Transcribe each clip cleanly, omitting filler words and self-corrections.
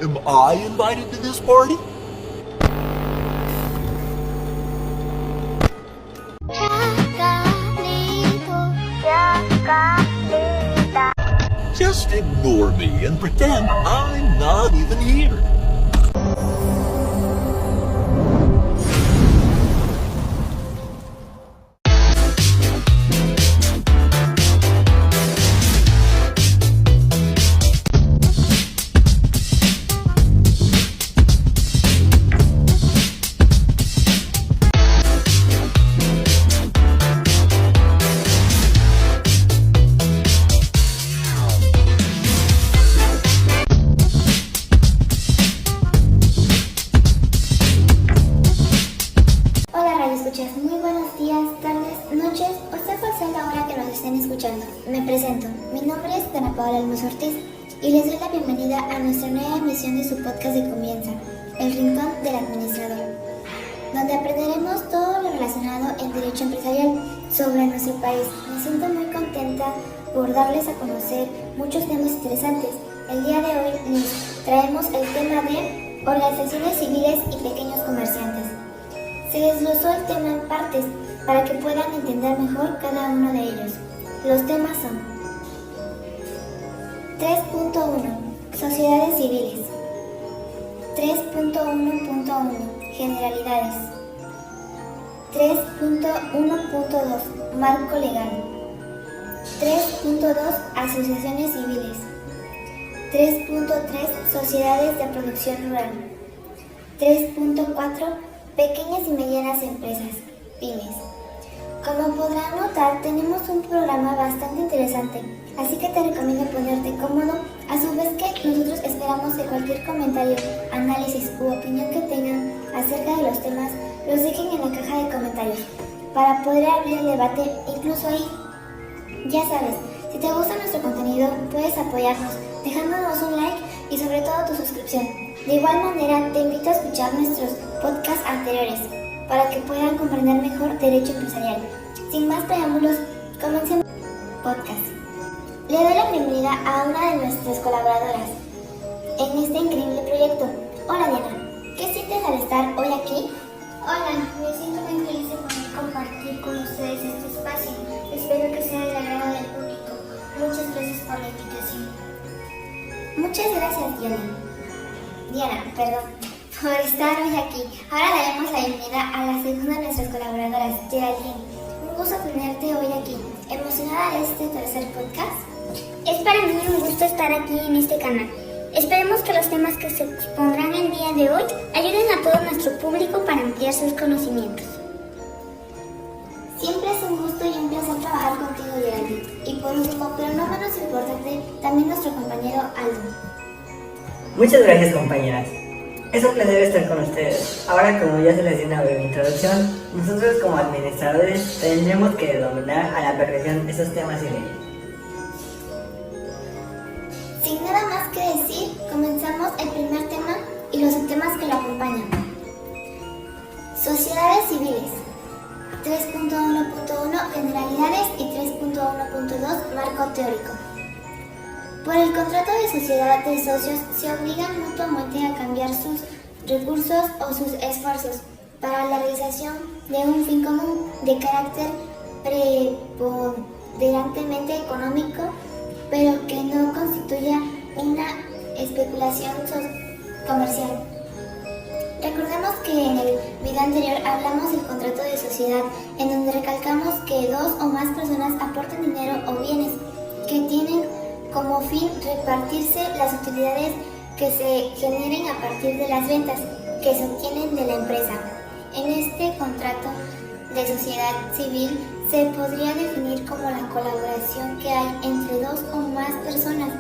Am I invited to this party? Just ignore me and pretend I'm not even here. Muy buenos días, tardes, noches, o sea cual sea la hora que nos estén escuchando. Me presento, mi nombre es Dana Paola Almus Ortiz y les doy la bienvenida a nuestra nueva emisión de su podcast de Comienza, El Rincón del Administrador, donde aprenderemos todo lo relacionado en derecho empresarial sobre nuestro país. Me siento muy contenta por darles a conocer muchos temas interesantes. El día de hoy les traemos el tema de organizaciones civiles y pequeños comerciantes. Se desglosó el tema en partes para que puedan entender mejor cada uno de ellos. Los temas son 3.1 Sociedades civiles, 3.1.1 Generalidades, 3.1.2 Marco legal, 3.2 Asociaciones civiles, 3.3 Sociedades de producción rural, 3.4 Pequeñas y medianas empresas, pymes. Como podrán notar, tenemos un programa bastante interesante, así que te recomiendo ponerte cómodo, a su vez que nosotros esperamos que cualquier comentario, análisis u opinión que tengan acerca de los temas, los dejen en la caja de comentarios, para poder abrir el debate incluso ahí. Ya sabes, si te gusta nuestro contenido, puedes apoyarnos, dejándonos un like y sobre todo tu suscripción. De igual manera, te invito a escuchar nuestros podcasts anteriores para que puedan comprender mejor derecho empresarial. Sin más preámbulos, comencemos el podcast. Le doy la bienvenida a una de nuestras colaboradoras en este increíble proyecto. Hola Diana, ¿qué sientes al estar hoy aquí? Hola, me siento muy feliz de poder compartir con ustedes este espacio. Espero que sea del agrado del público. Muchas gracias por la invitación. Muchas gracias Diana, por estar hoy aquí. Ahora daremos la bienvenida a la segunda de nuestras colaboradoras, Geraldine. Un gusto tenerte hoy aquí. ¿Emocionada de este tercer podcast? Es para mí un gusto estar aquí en este canal. Esperemos que los temas que se expondrán el día de hoy ayuden a todo nuestro público para ampliar sus conocimientos. Siempre es un gusto y un placer trabajar contigo, Geraldine. Y por último, pero no menos importante, también nuestro compañero Aldo. Muchas gracias, compañeras. Es un placer estar con ustedes. Ahora, como ya se les dio una breve introducción, nosotros como administradores tendremos que dominar a la perfección esos temas y leyes. Sin nada más que decir, comenzamos el primer tema y los temas que lo acompañan. Sociedades civiles, 3.1.1 Generalidades y 3.1.2 Marco teórico. Por el contrato de sociedad de socios se obligan mutuamente a cambiar sus recursos o sus esfuerzos para la realización de un fin común de carácter preponderantemente económico, pero que no constituya una especulación comercial. Recordemos que en el video anterior hablamos del contrato de sociedad, en donde recalcamos que dos o más personas aportan dinero o bienes que tienen como fin repartirse las utilidades que se generen a partir de las ventas que se obtienen de la empresa. En este contrato de sociedad civil se podría definir como la colaboración que hay entre dos o más personas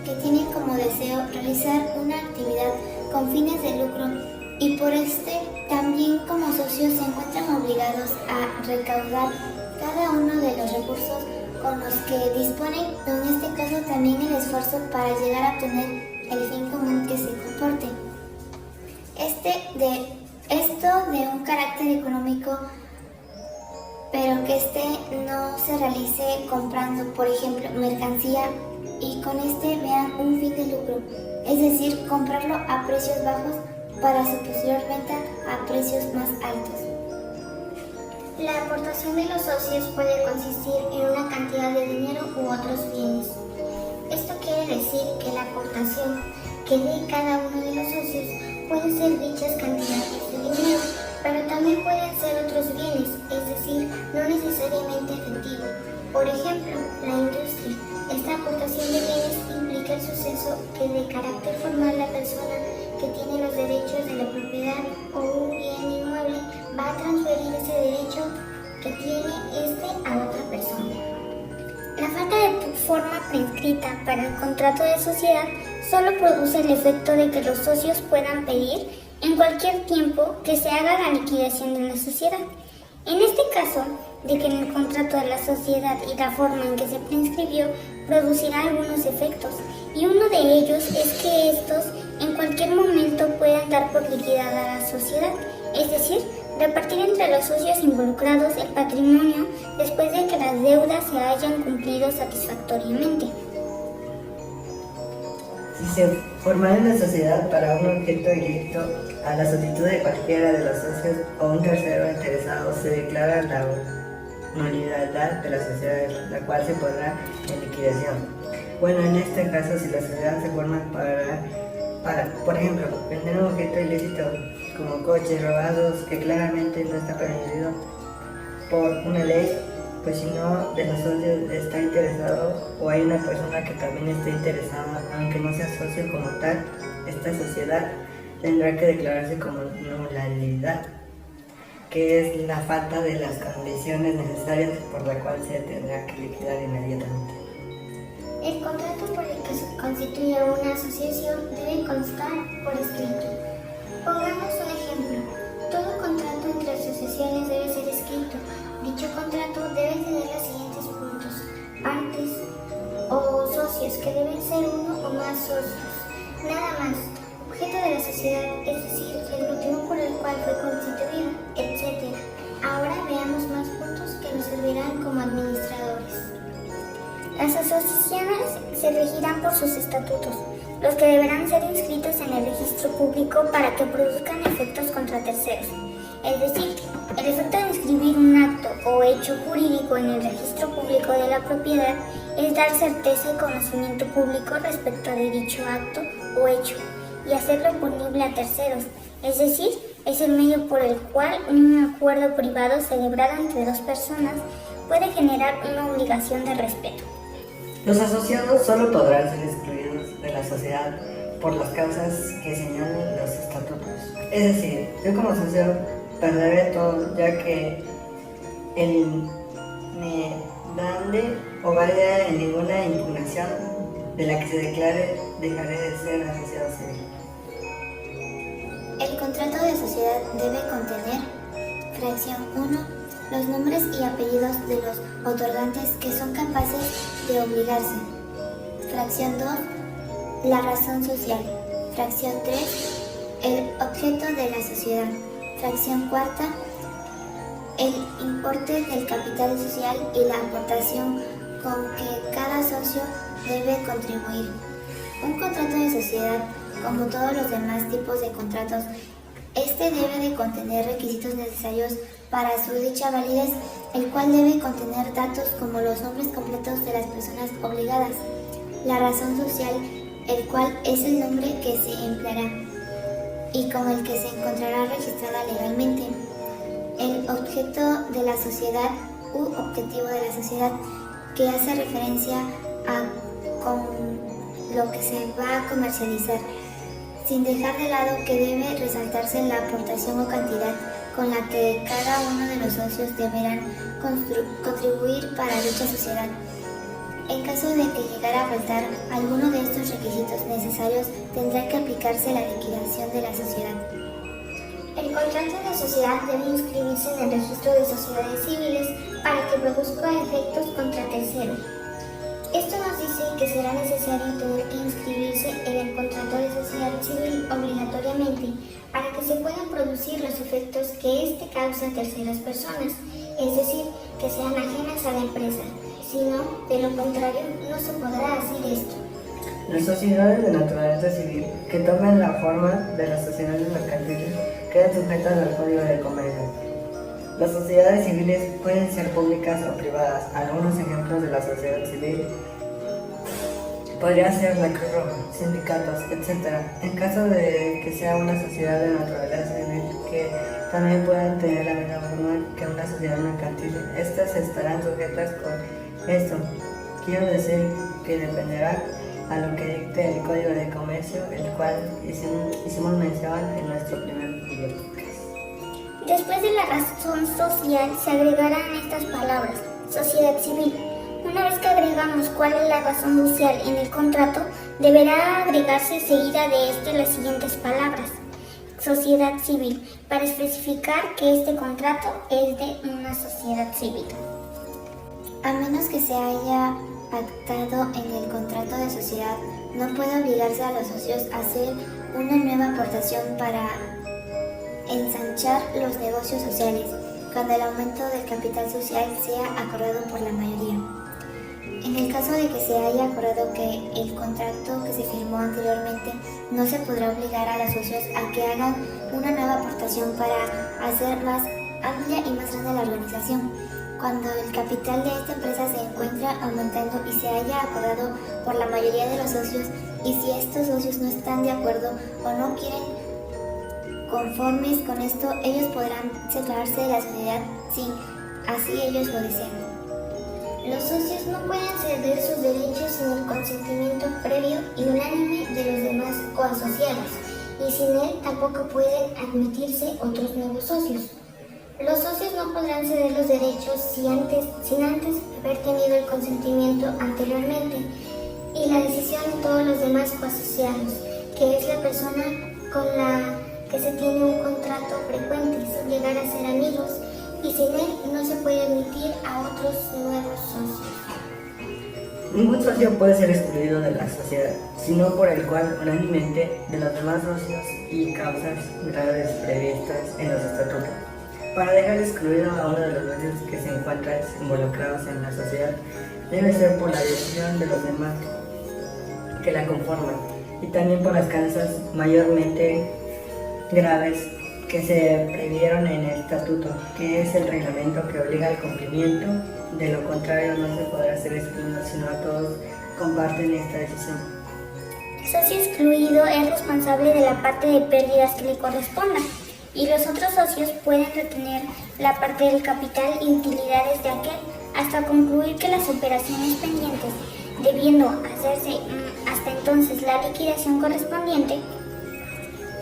que tienen como deseo realizar una actividad con fines de lucro y por también como socios se encuentran obligados a recaudar cada uno de los recursos con los que disponen, en este caso también el esfuerzo para llegar a obtener el fin común que se comporte. Esto de un carácter económico, pero que no se realice comprando, por ejemplo, mercancía y con este vean un fin de lucro, es decir, comprarlo a precios bajos para su posterior venta a precios más altos. La aportación de los socios puede consistir en una cantidad de dinero u otros bienes. Esto quiere decir que la aportación que dé cada uno de los socios puede ser dichas cantidades de dinero, pero también pueden ser otros bienes, es decir, no necesariamente efectivo. Por ejemplo, la industria. Esta aportación de bienes implica el suceso que de carácter formal la persona que tiene los derechos de la propiedad o un bien inmueble va a transferir ese derecho que tiene este a otra persona. La falta de forma prescrita para el contrato de sociedad solo produce el efecto de que los socios puedan pedir en cualquier tiempo que se haga la liquidación de la sociedad. En este caso, de que en el contrato de la sociedad y la forma en que se prescribió producirá algunos efectos, y uno de ellos es que estos en cualquier momento pueden dar por liquidada la sociedad, es decir, repartir entre los socios involucrados el patrimonio después de que las deudas se hayan cumplido satisfactoriamente. Si se formara una sociedad para un objeto ilícito, a la solicitud de cualquiera de los socios o un tercero interesado se declara la nulidad de la sociedad, la cual se pondrá en liquidación. Bueno, en este caso, si la sociedad se forma para, por ejemplo, vender un objeto ilícito como coches robados que claramente no está permitido por una ley, pues si no de los socios está interesado o hay una persona que también esté interesada, aunque no sea socio como tal, esta sociedad tendrá que declararse como nulidad, que es la falta de las condiciones necesarias por la cual se tendrá que liquidar inmediatamente. El contrato por el que se constituye una asociación debe constar por escrito. Pongamos un ejemplo. Todo contrato entre asociaciones debe ser escrito. Dicho contrato debe tener los siguientes puntos: partes o socios, que deben ser uno o más socios. Nada más. Objeto de la sociedad, es decir, el motivo por el cual fue constituida, etc. Ahora veamos más puntos que nos servirán como administradores. Las asociaciones se regirán por sus estatutos, los que deberán ser inscritos en el registro público para que produzcan efectos contra terceros. Es decir, el efecto de inscribir un acto o hecho jurídico en el registro público de la propiedad es dar certeza y conocimiento público respecto de dicho acto o hecho y hacerlo punible a terceros, es decir, es el medio por el cual un acuerdo privado celebrado entre dos personas puede generar una obligación de respeto. Los asociados solo podrán ser excluidos de la sociedad por las causas que señalen los estatutos. Es decir, yo como socio perderé todo, ya que el demande o vaya en ninguna impugnación de la que se declare, dejaré de ser asociado civil. El contrato de sociedad debe contener, fracción 1, los nombres y apellidos de los otorgantes que son capaces de obligarse. Fracción 2, la razón social. Fracción 3, el objeto de la sociedad. Fracción 4, el importe del capital social y la aportación con que cada socio debe contribuir. Un contrato de sociedad, como todos los demás tipos de contratos, este debe de contener requisitos necesarios para su dicha validez, el cual debe contener datos como los nombres completos de las personas obligadas, la razón social, el cual es el nombre que se empleará y con el que se encontrará registrada legalmente, el objeto de la sociedad u objetivo de la sociedad, que hace referencia a con lo que se va a comercializar, sin dejar de lado que debe resaltarse la aportación o cantidad con la que cada uno de los socios deberán contribuir para dicha sociedad. En caso de que llegara a faltar alguno de estos requisitos necesarios, tendrá que aplicarse la liquidación de la sociedad. El contrato de sociedad debe inscribirse en el registro de sociedades civiles para que produzca efectos contra terceros. Esto nos dice que será necesario tener que inscribirse en el contrato de sociedad civil obligatoriamente para que se puedan producir los efectos que éste causa a terceras personas, es decir, que sean ajenas a la empresa. Si no, de lo contrario, no se podrá hacer esto. Las sociedades de naturaleza civil que toman la forma de las sociedades mercantiles quedan sujetas al Código de Comercio. Las sociedades civiles pueden ser públicas o privadas. Algunos ejemplos de la sociedad civil podría ser la Cruz Roja, sindicatos, etc. En caso de que sea una sociedad de naturaleza civil que también puedan tener la misma forma que una sociedad mercantil, estas estarán sujetas con esto. Quiero decir que dependerá a lo que dicte el Código de Comercio, el cual hicimos mención en nuestro primer video. Después de la razón social se agregarán estas palabras: sociedad civil. Una vez que agregamos cuál es la razón social en el contrato, deberá agregarse seguida de esto las siguientes palabras: sociedad civil, para especificar que este contrato es de una sociedad civil. A menos que se haya pactado en el contrato de sociedad, no puede obligarse a los socios a hacer una nueva aportación para ensanchar los negocios sociales, cuando el aumento del capital social sea acordado por la mayoría. En el caso de que se haya acordado que el contrato que se firmó anteriormente, no se podrá obligar a los socios a que hagan una nueva aportación para hacer más amplia y más grande la organización. Cuando el capital de esta empresa se encuentra aumentando y se haya acordado por la mayoría de los socios, y si estos socios no están de acuerdo o no quieren conformes con esto, ellos podrán separarse de la sociedad si así ellos lo desean. Los socios no pueden ceder sus derechos sin el consentimiento previo y unánime de los demás coasociados, y sin él tampoco pueden admitirse otros nuevos socios. Los socios no podrán ceder los derechos sin antes haber tenido el consentimiento anteriormente y la decisión de todos los demás coasociados, que es la persona con la que se tiene un contrato frecuente, sin llegar a ser amigos, y sin él no se puede admitir a otros nuevos socios. Ningún socio puede ser excluido de la sociedad, sino por el cual unánimemente de los demás socios y causas graves previstas en los estatutos. Para dejar excluido a uno de los socios que se encuentran involucrados en la sociedad, debe ser por la decisión de los demás que la conforman, y también por las causas mayormente graves que se previeron en el estatuto, que es el reglamento que obliga al cumplimiento. De lo contrario, no se podrá ser excluido, sino a todos comparten esta decisión. El socio excluido es responsable de la parte de pérdidas que le corresponda, y los otros socios pueden retener la parte del capital y utilidades de aquel hasta concluir que las operaciones pendientes, debiendo hacerse hasta entonces la liquidación correspondiente.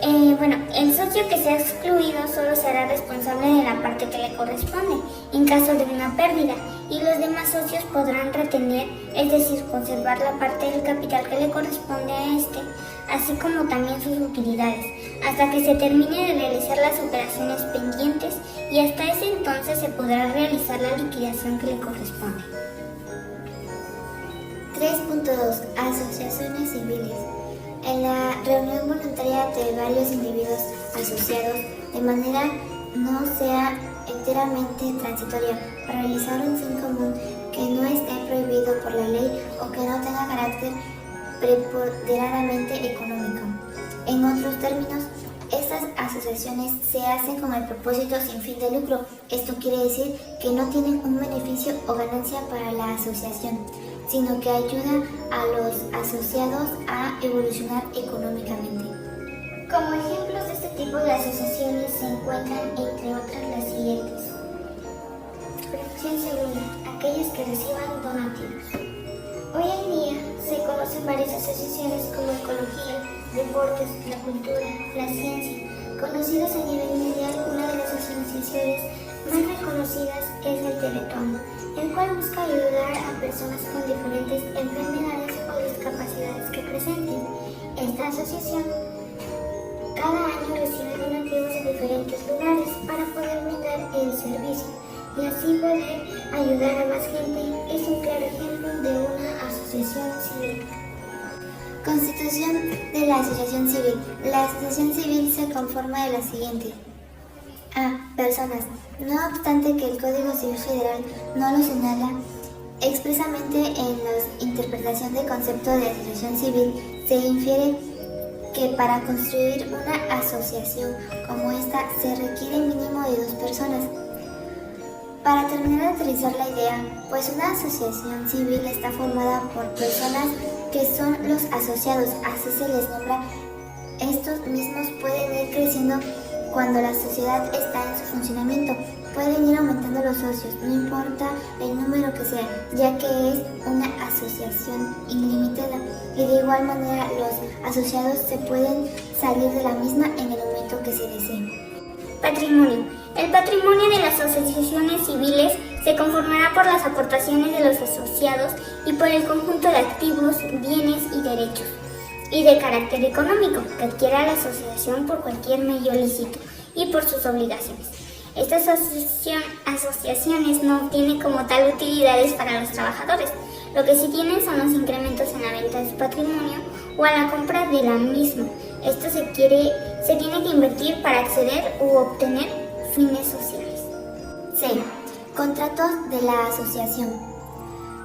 El socio que sea excluido solo será responsable de la parte que le corresponde en caso de una pérdida, y los demás socios podrán retener, es decir, conservar la parte del capital que le corresponde a este, así como también sus utilidades, hasta que se termine de realizar las operaciones pendientes, y hasta ese entonces se podrá realizar la liquidación que le corresponde. 3.2. Asociaciones civiles. En la reunión voluntaria de varios individuos asociados, de manera no sea enteramente transitoria, para realizar un fin común que no esté prohibido por la ley o que no tenga carácter preponderantemente económico. En otros términos, estas asociaciones se hacen con el propósito sin fin de lucro. Esto quiere decir que no tienen un beneficio o ganancia para la asociación, sino que ayuda a los asociados a evolucionar económicamente. Como ejemplos de este tipo de asociaciones se encuentran, entre otras, las siguientes. Fracción segunda, aquellas que reciban donativos. Hoy en día se conocen varias asociaciones como ecología, deportes, la cultura, la ciencia. Conocidas a nivel mundial, una de las asociaciones más reconocidas es el Teletón, el cual busca ayudar a personas con diferentes enfermedades o discapacidades que presenten. Esta asociación cada año recibe donativos de diferentes lugares para poder brindar el servicio y así poder ayudar a más gente. Es un claro ejemplo de una asociación civil. Constitución de la asociación civil. La asociación civil se conforma de la siguiente. A. Personas. No obstante que el Código Civil Federal no lo señala, Expresamente en la interpretación del concepto de asociación civil se infiere que para construir una asociación como esta se requiere mínimo de 2 personas. Para terminar de aterrizar la idea, pues una asociación civil está formada por personas que son los asociados, así se les nombra. Estos mismos pueden ir creciendo cuando la sociedad está en su funcionamiento. Pueden ir aumentando los socios, no importa el número que sea, ya que es una asociación ilimitada. Y de igual manera los asociados se pueden salir de la misma en el momento que se desee. Patrimonio. El patrimonio de las asociaciones civiles se conformará por las aportaciones de los asociados y por el conjunto de activos, bienes y derechos, y de carácter económico, que adquiera la asociación por cualquier medio lícito y por sus obligaciones. Estas asociaciones no tienen como tal utilidades para los trabajadores. Lo que sí tienen son los incrementos en la venta de su patrimonio o a la compra de la misma. Esto se tiene que invertir para acceder u obtener fines sociales. C. Contratos de la asociación.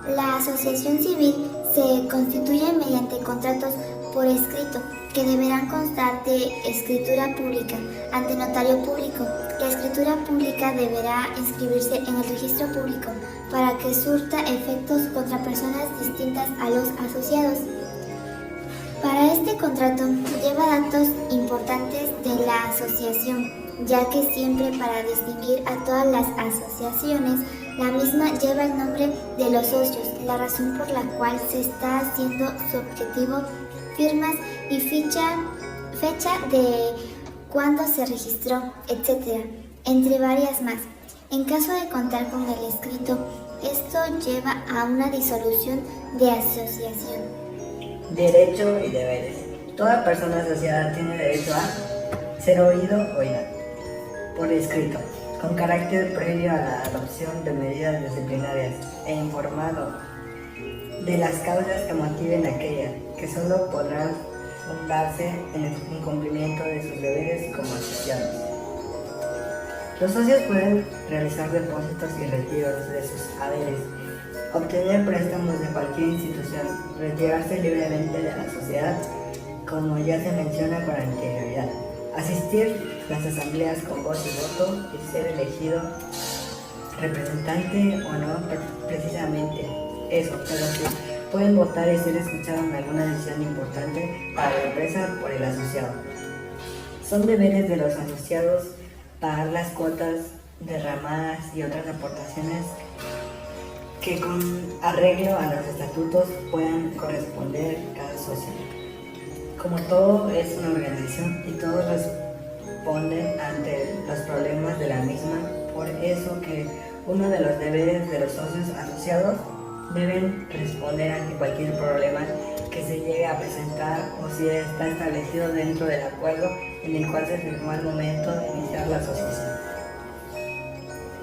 La asociación civil se constituye mediante contratos por escrito, que deberán constar de escritura pública ante notario público. La escritura pública deberá inscribirse en el registro público para que surta efectos contra personas distintas a los asociados. Para este contrato lleva datos importantes de la asociación, ya que siempre para distinguir a todas las asociaciones, la misma lleva el nombre de los socios, la razón por la cual se está haciendo su objetivo, firmas y fecha de cuando se registró, etc., entre varias más. En caso de contar con el escrito, esto lleva a una disolución de asociación. Derecho y deberes. Toda persona asociada tiene derecho a ser oído o oída por escrito, con carácter previo a la adopción de medidas disciplinarias e informado de las causas que motiven aquellas, que solo podrán fundarse en el incumplimiento de sus deberes como asociados. Los socios pueden realizar depósitos y retiros de sus haberes, obtener préstamos de cualquier institución, retirarse libremente de la sociedad, como ya se menciona con anterioridad, asistir a las asambleas con voz y voto y ser elegido representante o no precisamente eso, pero sí pueden votar y ser escuchados en alguna decisión importante para la empresa por el asociado. Son deberes de los asociados pagar las cuotas derramadas y otras aportaciones que con arreglo a los estatutos puedan corresponder cada socio. Como todo es una organización y todos responden ante los problemas de la misma, por eso que uno de los deberes de los socios asociados deben responder ante cualquier problema que se llegue a presentar o si está establecido dentro del acuerdo en el cual se firmó al momento de iniciar la asociación.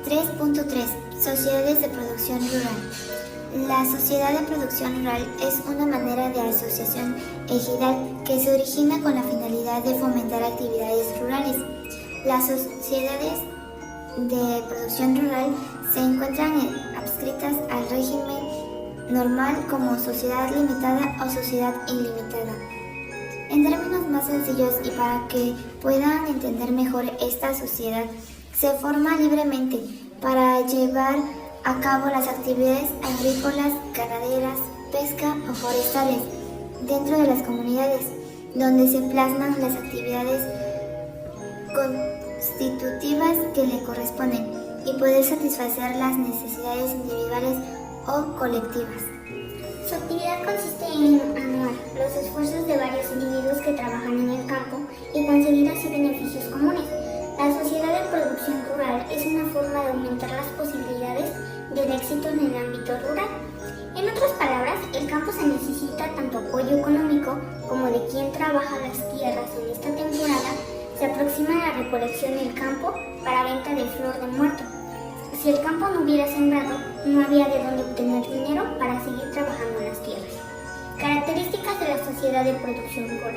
3.3. Sociedades de producción rural. La sociedad de producción rural es una manera de asociación ejidal que se origina con la finalidad de fomentar actividades rurales. Las sociedades de producción rural se encuentran adscritas al régimen normal como sociedad limitada o sociedad ilimitada. En términos más sencillos y para que puedan entender mejor esta sociedad, se forma libremente para llevar a cabo las actividades agrícolas, ganaderas, pesca o forestales dentro de las comunidades, donde se plasman las actividades constitutivas que le corresponden y poder satisfacer las necesidades individuales o colectivas. Su actividad consiste en anuar los esfuerzos de varios individuos que trabajan en el campo y conseguir así beneficios comunes. La sociedad de producción rural es una forma de aumentar las posibilidades del éxito en el ámbito rural. En otras palabras, el campo se necesita tanto apoyo económico como de quien trabaja las tierras en esta temporada. Se aproxima la recolección del campo para venta de flor de muerto. Si el campo no hubiera sembrado, no había de dónde obtener dinero para seguir trabajando en las tierras. Características de la sociedad de producción rural.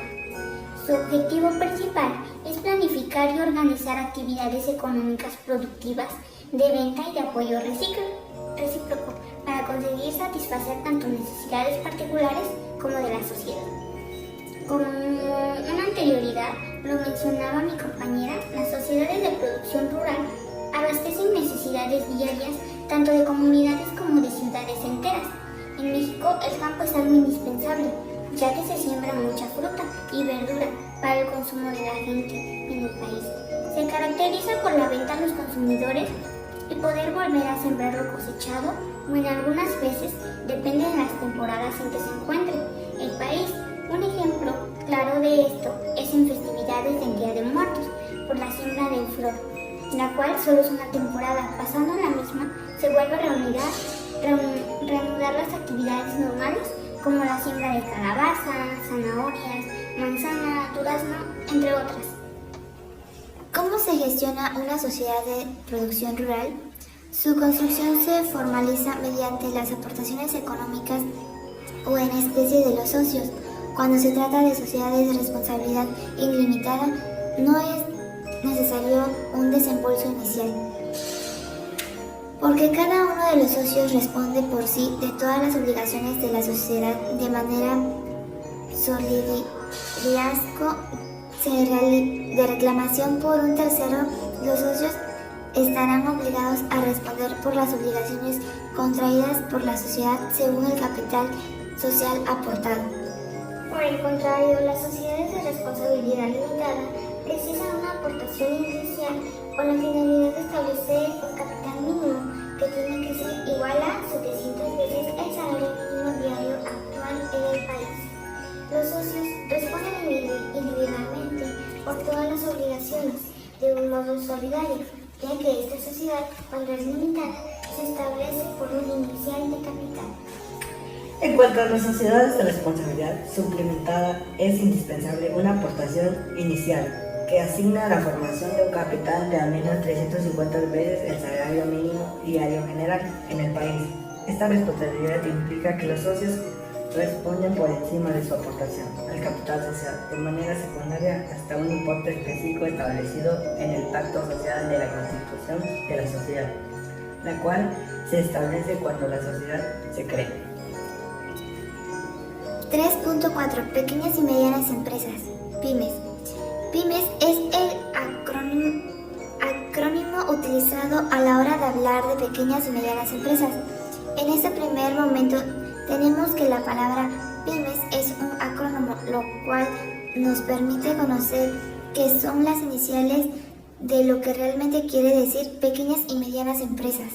Su objetivo principal es planificar y organizar actividades económicas productivas de venta y de apoyo recíproco para conseguir satisfacer tanto necesidades particulares como de la sociedad. Como una anterioridad lo mencionaba mi compañera, las sociedades de producción rural abastecen necesidades diarias tanto de comunidades como de ciudades enteras. En México el campo es algo indispensable, ya que se siembra mucha fruta y verdura para el consumo de la gente en el país. Se caracteriza por la venta a los consumidores y poder volver a sembrar lo cosechado, o en algunas veces depende de las temporadas en que se encuentre el país. Un ejemplo claro de esto es en festividades del Día de Muertos, por la siembra de flor, la cual solo es una temporada. Pasando la misma, se vuelve a reanudar las actividades normales, como la siembra de calabaza, zanahorias, manzana, durazno, entre otras. ¿Cómo se gestiona una sociedad de producción rural? Su construcción se formaliza mediante las aportaciones económicas o en especie de los socios. Cuando se trata de sociedades de responsabilidad ilimitada, no es necesario un desembolso inicial, porque cada uno de los socios responde por sí de todas las obligaciones de la sociedad de manera solidariazgo de reclamación por un tercero. Los socios estarán obligados a responder por las obligaciones contraídas por la sociedad según el capital social aportado. Por el contrario, las sociedades de responsabilidad limitada precisan una aportación inicial con la finalidad de establecer un capital mínimo que tiene que ser igual a 700 veces el salario mínimo diario actual en el país. Los socios responden individualmente por todas las obligaciones de un modo solidario, ya que esta sociedad, cuando es limitada, se establece por un inicial de capital. En cuanto a las sociedades de responsabilidad suplementada, es indispensable una aportación inicial que asigna la formación de un capital de al menos 350 veces el salario mínimo diario general en el país. Esta responsabilidad implica que los socios responden por encima de su aportación al capital social de manera secundaria hasta un importe específico establecido en el pacto social de la Constitución de la sociedad, la cual se establece cuando la sociedad se crea. 3.4. Pequeñas y medianas empresas, pymes. Pymes es el acrónimo utilizado a la hora de hablar de pequeñas y medianas empresas. En este primer momento tenemos que la palabra pymes es un acrónimo, lo cual nos permite conocer qué son las iniciales de lo que realmente quiere decir pequeñas y medianas empresas.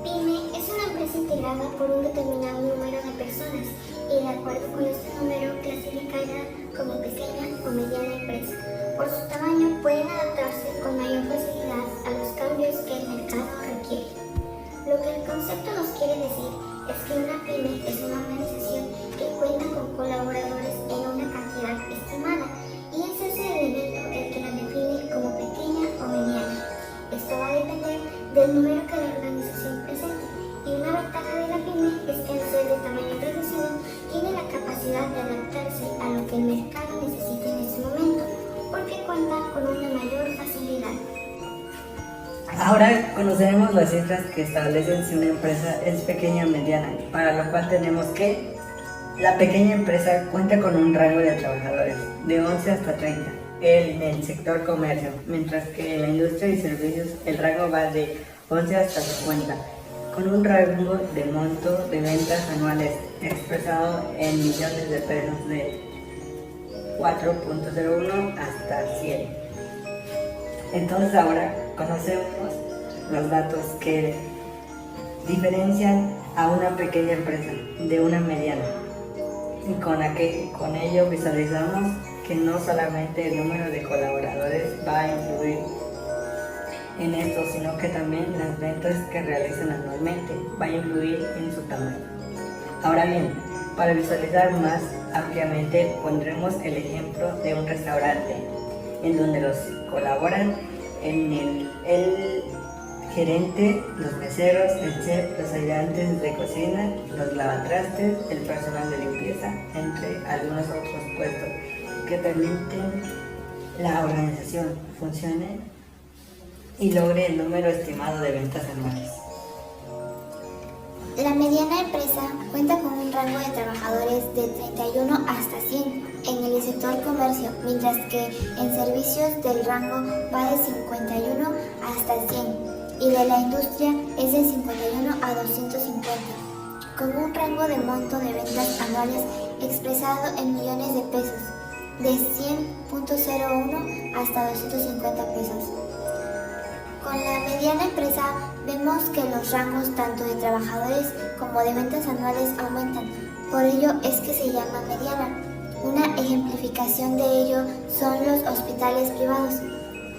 PYME es una empresa integrada por un determinado número de personas y de acuerdo con este número clasificada como pequeña o mediana empresa. Por su tamaño pueden adaptarse con mayor facilidad a los cambios que el mercado requiere. Lo que el concepto nos quiere decir es que una PYME es una organización que cuenta con colaboradores en una cantidad estimada y es ese elemento el que la define como pequeña o mediana. Esto va a depender del número que la organización presente y una ventaja de la PYME es que al ser de tamaño reducido tiene la capacidad de adaptarse a lo que el mercado necesita en ese momento porque cuenta con una mayor facilidad. Ahora conoceremos las cifras que establecen si una empresa es pequeña o mediana, para lo cual tenemos que la pequeña empresa cuenta con un rango de trabajadores de 11 hasta 30 en el sector comercio, mientras que en la industria y servicios el rango va de 11 hasta 50, con un rango de monto de ventas anuales expresado en millones de pesos de 4.01 hasta 100. Entonces ahora conocemos los datos que diferencian a una pequeña empresa de una mediana y con ello visualizamos que no solamente el número de colaboradores va a influir en esto, sino que también las ventas que realizan anualmente va a influir en su tamaño. Ahora bien, para visualizar más ampliamente pondremos el ejemplo de un restaurante en donde los colaboran el gerente, los meseros, el chef, los ayudantes de cocina, los lavatrastes, el personal de limpieza, entre algunos otros puestos que permiten la organización funcione y logre el número estimado de ventas anuales. La mediana empresa cuenta con un rango de trabajadores de 31 hasta 100 en el sector comercio, mientras que en servicios del rango va de 51 hasta 100 y de la industria es de 51 a 250, con un rango de monto de ventas anuales expresado en millones de pesos, de 100.01 hasta 250 pesos. Con la mediana empresa vemos que los rangos tanto de trabajadores como de ventas anuales aumentan, por ello es que se llama mediana. Una ejemplificación de ello son los hospitales privados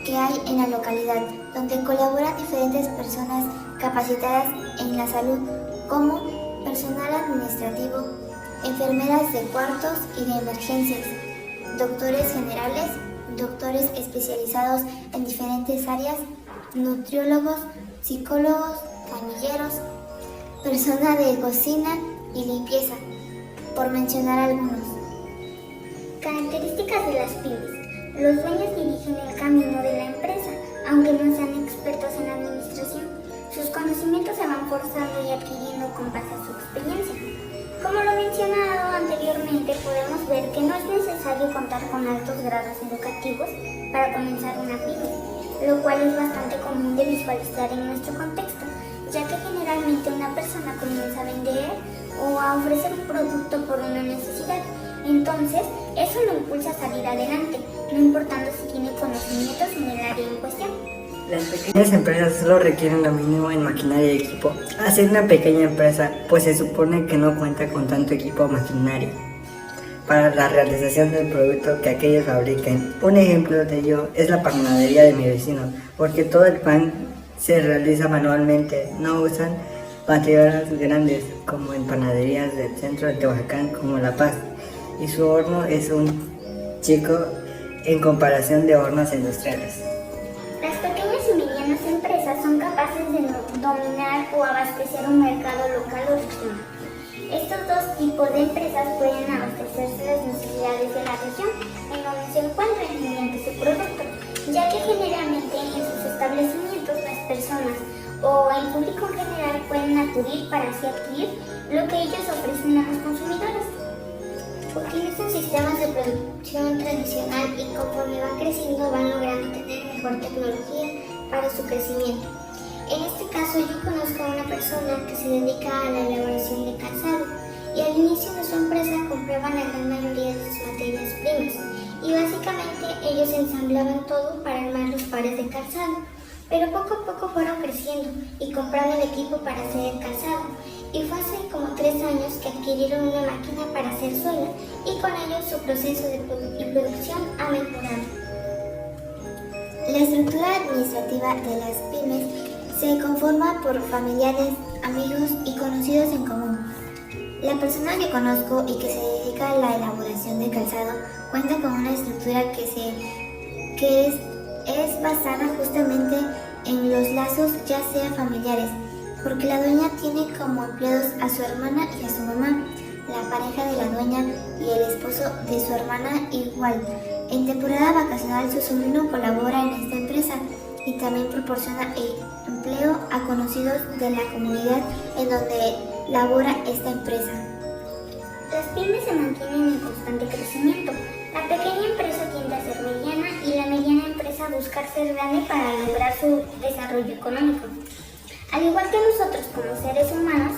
que hay en la localidad, donde colaboran diferentes personas capacitadas en la salud, como personal administrativo, enfermeras de cuartos y de emergencias, doctores generales, doctores especializados en diferentes áreas, nutriólogos, psicólogos, camilleros, personal de cocina y limpieza, por mencionar algunos. Características de las pymes. Los dueños dirigen el camino de la empresa, aunque no sean expertos en administración. Sus conocimientos se van forzando y adquiriendo con base a su experiencia. Como lo mencionado anteriormente, podemos ver que no es necesario contar con altos grados educativos para comenzar una pyme, lo cual es bastante común de visualizar en nuestro contexto, ya que generalmente una persona comienza a vender o a ofrecer un producto por una necesidad. Entonces, eso lo impulsa a salir adelante, no importando si tiene conocimientos en el área en cuestión. Las pequeñas empresas solo requieren lo mínimo en maquinaria y equipo. Hacer una pequeña empresa, pues se supone que no cuenta con tanto equipo o maquinaria para la realización del producto que aquellos fabriquen. Un ejemplo de ello es la panadería de mi vecino, porque todo el pan se realiza manualmente, no usan materiales grandes como en panaderías del centro de Tehuacán como La Paz, y su horno es un chico en comparación de hornos industriales. Las pequeñas y medianas empresas son capaces de dominar o abastecer un mercado local o regional. Estos dos tipos de empresas pueden abastecerse las necesidades de la región en donde se encuentran mediante su producto, ya que generalmente en sus establecimientos las personas o el público en general pueden acudir para así adquirir lo que ellos ofrecen a los consumidores. Utilizan sistemas de producción tradicional y conforme van creciendo van logrando tener mejor tecnología para su crecimiento. En este caso yo conozco a una persona que se dedica a la elaboración de calzado y al inicio de su empresa compraban la gran mayoría de sus materias primas y básicamente ellos ensamblaban todo para armar los pares de calzado, pero poco a poco fueron creciendo y comprando el equipo para hacer el calzado. Y fue hace como 3 años que adquirieron una máquina para hacer suela y con ello su proceso de producción ha mejorado. La estructura administrativa de las pymes se conforma por familiares, amigos y conocidos en común. La persona que conozco y que se dedica a la elaboración de calzado cuenta con una estructura que es basada justamente en los lazos ya sea familiares, porque la dueña tiene como empleados a su hermana y a su mamá, la pareja de la dueña y el esposo de su hermana igual. En temporada vacacional su sobrino colabora en esta empresa y también proporciona empleo a conocidos de la comunidad en donde labora esta empresa. Las pymes se mantienen en constante crecimiento. La pequeña empresa tiende a ser mediana y la mediana empresa a buscar ser grande para lograr su desarrollo económico. Al igual que nosotros como seres humanos,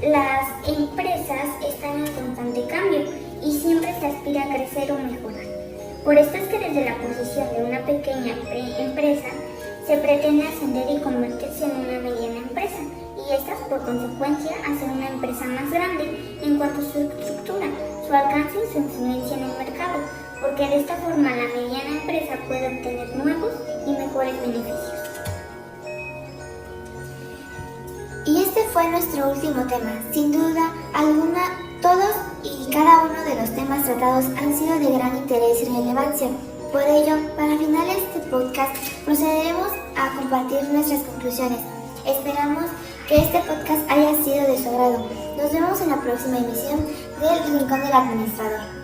las empresas están en constante cambio y siempre se aspira a crecer o mejorar. Por esto es que desde la posición de una pequeña empresa se pretende ascender y convertirse en una mediana empresa y estas por consecuencia hacer una empresa más grande en cuanto a su estructura, su alcance y su influencia en el mercado, porque de esta forma la mediana empresa puede obtener nuevos y mejores beneficios. Y este fue nuestro último tema. Sin duda alguna, todos y cada uno de los temas tratados han sido de gran interés y relevancia. Por ello, para finalizar este podcast, procederemos a compartir nuestras conclusiones. Esperamos que este podcast haya sido de su agrado. Nos vemos en la próxima emisión del Rincón del Administrador.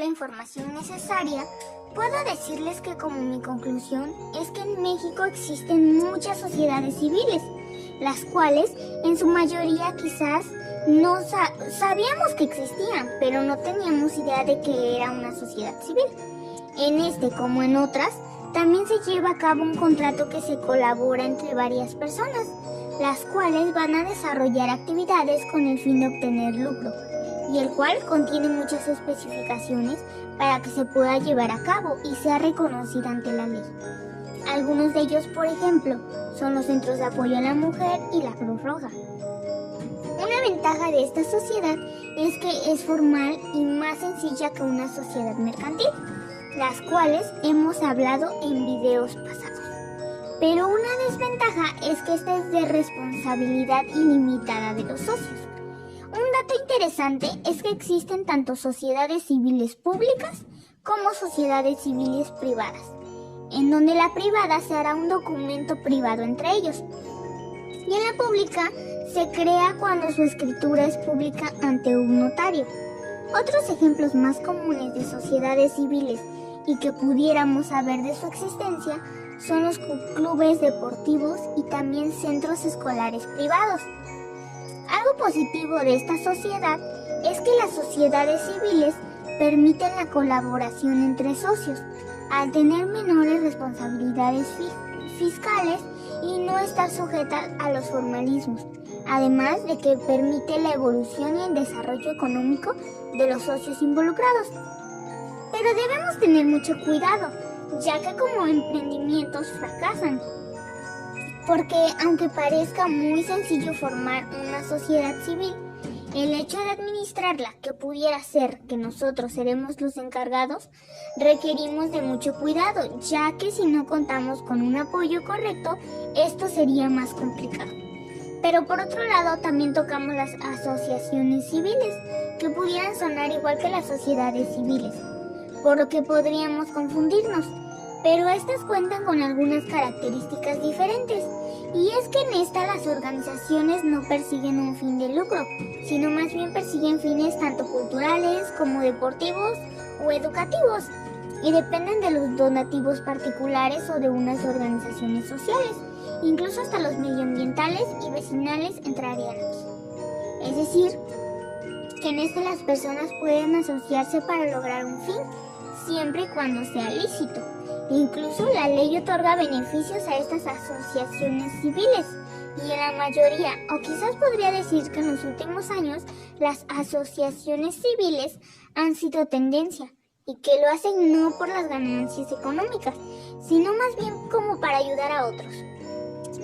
la información necesaria, puedo decirles que como mi conclusión es que en México existen muchas sociedades civiles, las cuales en su mayoría quizás no sabíamos que existían, pero no teníamos idea de que era una sociedad civil. En este, como en otras, también se lleva a cabo un contrato que se colabora entre varias personas, las cuales van a desarrollar actividades con el fin de obtener lucro, y el cual contiene muchas especificaciones para que se pueda llevar a cabo y sea reconocida ante la ley. Algunos de ellos, por ejemplo, son los centros de apoyo a la mujer y la Cruz Roja. Una ventaja de esta sociedad es que es formal y más sencilla que una sociedad mercantil, las cuales hemos hablado en videos pasados. Pero una desventaja es que esta es de responsabilidad ilimitada de los socios. Un dato interesante es que existen tanto sociedades civiles públicas como sociedades civiles privadas, en donde la privada se hará un documento privado entre ellos, y en la pública se crea cuando su escritura es pública ante un notario. Otros ejemplos más comunes de sociedades civiles y que pudiéramos saber de su existencia son los clubes deportivos y también centros escolares privados. Algo positivo de esta sociedad es que las sociedades civiles permiten la colaboración entre socios, al tener menores responsabilidades fiscales y no estar sujetas a los formalismos, además de que permite la evolución y el desarrollo económico de los socios involucrados. Pero debemos tener mucho cuidado, ya que como emprendimientos fracasan, porque aunque parezca muy sencillo formar una sociedad civil, el hecho de administrarla, que pudiera ser que nosotros seremos los encargados, requerimos de mucho cuidado, ya que si no contamos con un apoyo correcto, esto sería más complicado. Pero por otro lado, también tocamos las asociaciones civiles, que pudieran sonar igual que las sociedades civiles, por lo que podríamos confundirnos, pero estas cuentan con algunas características diferentes, y es que en esta las organizaciones no persiguen un fin de lucro, sino más bien persiguen fines tanto culturales como deportivos o educativos, y dependen de los donativos particulares o de unas organizaciones sociales, incluso hasta los medioambientales y vecinales entrarían aquí. Es decir, que en este las personas pueden asociarse para lograr un fin, siempre y cuando sea lícito. Incluso la ley otorga beneficios a estas asociaciones civiles, y en la mayoría, o quizás podría decir que en los últimos años, las asociaciones civiles han sido tendencia, y que lo hacen no por las ganancias económicas, sino más bien como para ayudar a otros.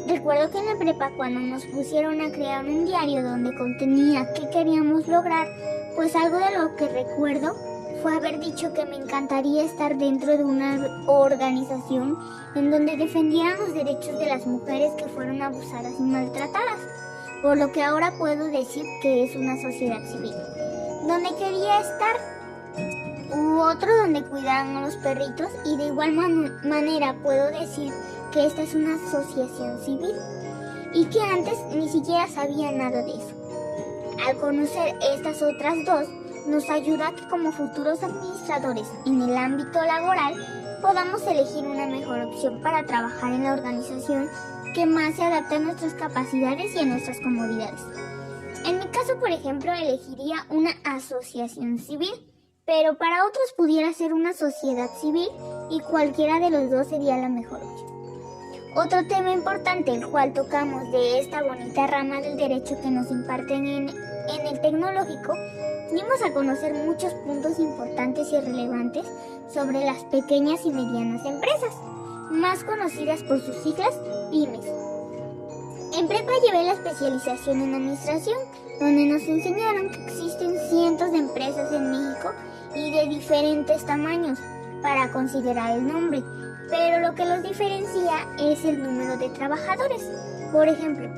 Recuerdo que en la prepa, cuando nos pusieron a crear un diario donde contenía qué queríamos lograr, pues algo de lo que recuerdo fue haber dicho que me encantaría estar dentro de una organización en donde defendieran los derechos de las mujeres que fueron abusadas y maltratadas, por lo que ahora puedo decir que es una sociedad civil. Donde quería estar, u otro donde cuidaran a los perritos, y de igual manera puedo decir que esta es una asociación civil, y que antes ni siquiera sabía nada de eso. Al conocer estas otras dos, nos ayuda a que como futuros administradores en el ámbito laboral podamos elegir una mejor opción para trabajar en la organización que más se adapte a nuestras capacidades y a nuestras comodidades. En mi caso, por ejemplo, elegiría una asociación civil, pero para otros pudiera ser una sociedad civil, y cualquiera de los dos sería la mejor opción. Otro tema importante, el cual tocamos de esta bonita rama del derecho que nos imparten en el tecnológico, dimos a conocer muchos puntos importantes y relevantes sobre las pequeñas y medianas empresas, más conocidas por sus siglas pymes. En prepa llevé la especialización en administración, donde nos enseñaron que existen cientos de empresas en México y de diferentes tamaños para considerar el nombre, pero lo que los diferencia es el número de trabajadores. Por ejemplo,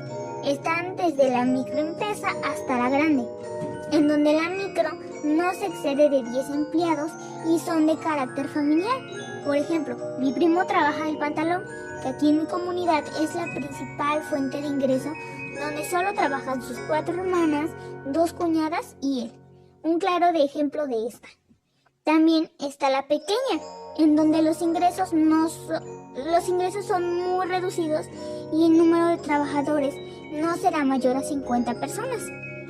están desde la microempresa hasta la grande, en donde la micro no se excede de 10 empleados y son de carácter familiar. Por ejemplo, mi primo trabaja el pantalón, que aquí en mi comunidad es la principal fuente de ingreso, donde solo trabajan sus 4 hermanas, 2 cuñadas y él. Un claro ejemplo de esta. También está la pequeña, en donde los ingresos son muy reducidos y el número de trabajadores no será mayor a 50 personas.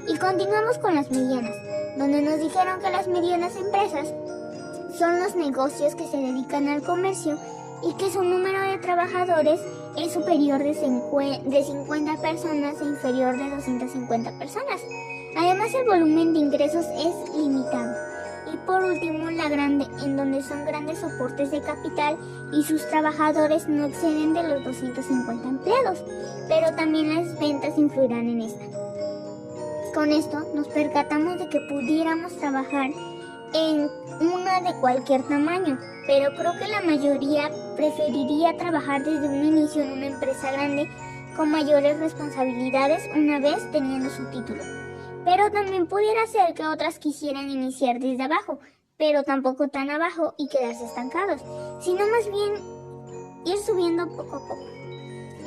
Y continuamos con las medianas, donde nos dijeron que las medianas empresas son los negocios que se dedican al comercio y que su número de trabajadores es superior de 50 personas e inferior de 250 personas. Además, el volumen de ingresos es limitado. Y por último, la grande, en donde son grandes soportes de capital y sus trabajadores no exceden de los 250 empleados, pero también las ventas influirán en esta. Con esto nos percatamos de que pudiéramos trabajar en una de cualquier tamaño, pero creo que la mayoría preferiría trabajar desde un inicio en una empresa grande con mayores responsabilidades una vez teniendo su título. Pero también pudiera ser que otras quisieran iniciar desde abajo, pero tampoco tan abajo y quedarse estancados, sino más bien ir subiendo poco a poco.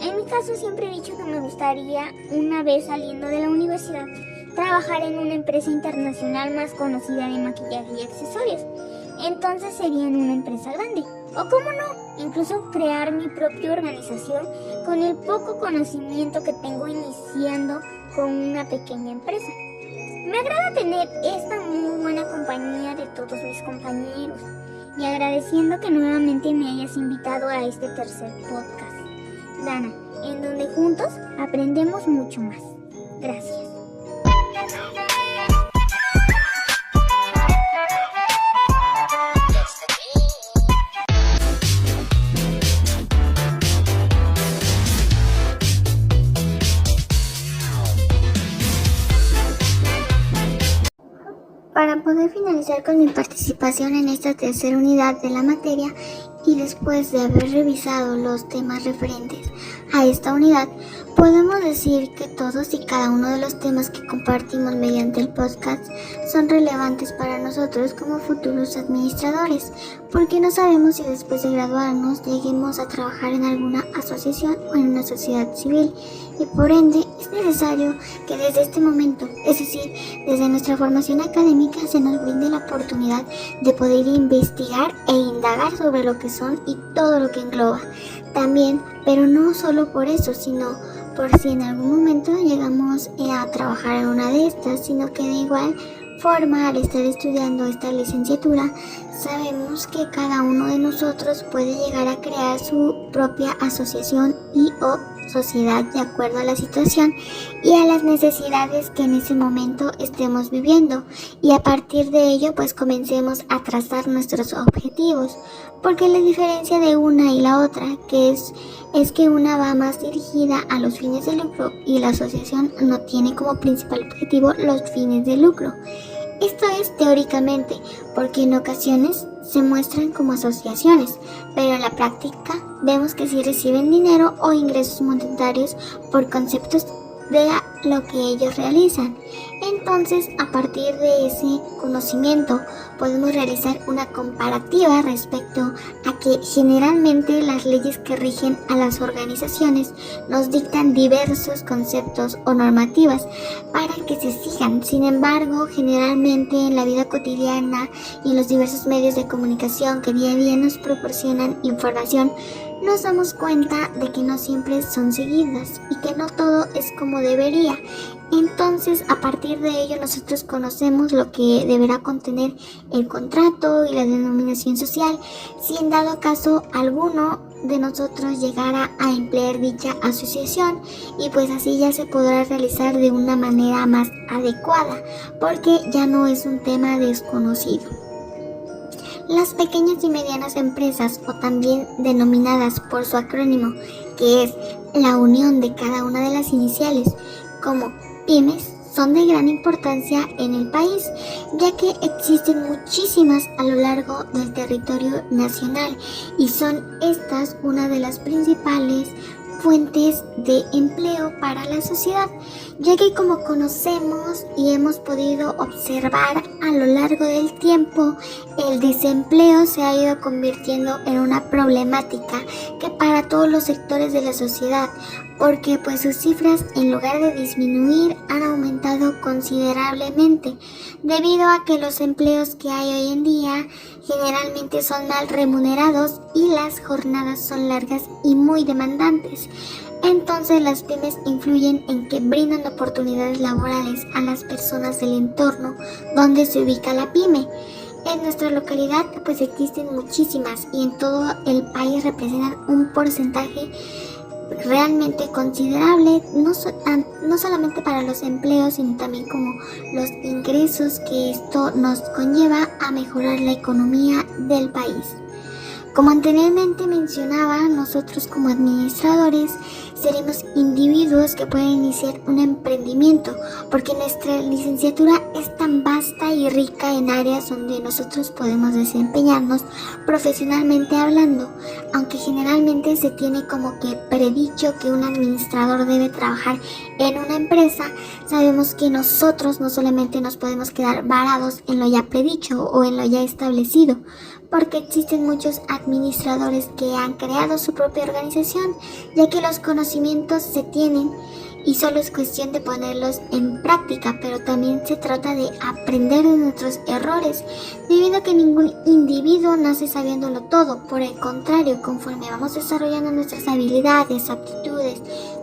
En mi caso siempre he dicho que me gustaría, una vez saliendo de la universidad, trabajar en una empresa internacional más conocida de maquillaje y accesorios. Entonces sería en una empresa grande. O cómo no, incluso crear mi propia organización con el poco conocimiento que tengo iniciando con una pequeña empresa. Me agrada tener esta muy buena compañía de todos mis compañeros y agradeciendo que nuevamente me hayas invitado a este tercer podcast, Dana, en donde juntos aprendemos mucho más. Gracias. Para poder finalizar con mi participación en esta tercera unidad de la materia y después de haber revisado los temas referentes a esta unidad, podemos decir que todos y cada uno de los temas que compartimos mediante el podcast son relevantes para nosotros como futuros administradores, porque no sabemos si después de graduarnos lleguemos a trabajar en alguna asociación o en una sociedad civil, y por ende es necesario que desde este momento, es decir, desde nuestra formación académica, se nos brinde la oportunidad de poder investigar e indagar sobre lo que son y todo lo que engloba. También, pero no solo por eso, sino por si en algún momento llegamos a trabajar en una de estas, sino que de igual forma, al estar estudiando esta licenciatura, sabemos que cada uno de nosotros puede llegar a crear su propia asociación y o sociedad de acuerdo a la situación y a las necesidades que en ese momento estemos viviendo, y a partir de ello pues comencemos a trazar nuestros objetivos, porque la diferencia de una y la otra es que una va más dirigida a los fines de lucro y la asociación no tiene como principal objetivo los fines de lucro. Esto es teóricamente, porque en ocasiones se muestran como asociaciones, pero en la práctica vemos que sí reciben dinero o ingresos monetarios por conceptos de lo que ellos realizan. Entonces, a partir de ese conocimiento, podemos realizar una comparativa respecto a que generalmente las leyes que rigen a las organizaciones nos dictan diversos conceptos o normativas para que se sigan. Sin embargo, generalmente en la vida cotidiana y en los diversos medios de comunicación que día a día nos proporcionan información, nos damos cuenta de que no siempre son seguidas y que no todo es como debería. Entonces, a partir de ello, nosotros conocemos lo que deberá contener el contrato y la denominación social, si en dado caso alguno de nosotros llegara a emplear dicha asociación, y pues así ya se podrá realizar de una manera más adecuada, porque ya no es un tema desconocido. Las pequeñas y medianas empresas, o también denominadas por su acrónimo, que es la unión de cada una de las iniciales, como pymes, son de gran importancia en el país, ya que existen muchísimas a lo largo del territorio nacional y son estas una de las principales fuentes de empleo para la sociedad, ya que como conocemos y hemos podido observar a lo largo del tiempo, el desempleo se ha ido convirtiendo en una problemática que para todos los sectores de la sociedad, porque pues sus cifras en lugar de disminuir han aumentado considerablemente, debido a que los empleos que hay hoy en día generalmente son mal remunerados y las jornadas son largas y muy demandantes. Entonces las pymes influyen en que brindan oportunidades laborales a las personas del entorno donde se ubica la pyme. En nuestra localidad pues existen muchísimas y en todo el país representan un porcentaje realmente considerable, no solamente para los empleos, sino también como los ingresos que esto nos conlleva a mejorar la economía del país. Como anteriormente mencionaba, nosotros como administradores seremos individuos que pueden iniciar un emprendimiento, porque nuestra licenciatura es tan vasta y rica en áreas donde nosotros podemos desempeñarnos profesionalmente hablando, aunque generalmente se tiene como que predicho que un administrador debe trabajar en una empresa. Sabemos que nosotros no solamente nos podemos quedar varados en lo ya predicho o en lo ya establecido, porque existen muchos administradores que han creado su propia organización, ya que los conocimientos se tienen y solo es cuestión de ponerlos en práctica, pero también se trata de aprender de nuestros errores, debido a que ningún individuo nace sabiéndolo todo. Por el contrario, conforme vamos desarrollando nuestras habilidades, aptitudes,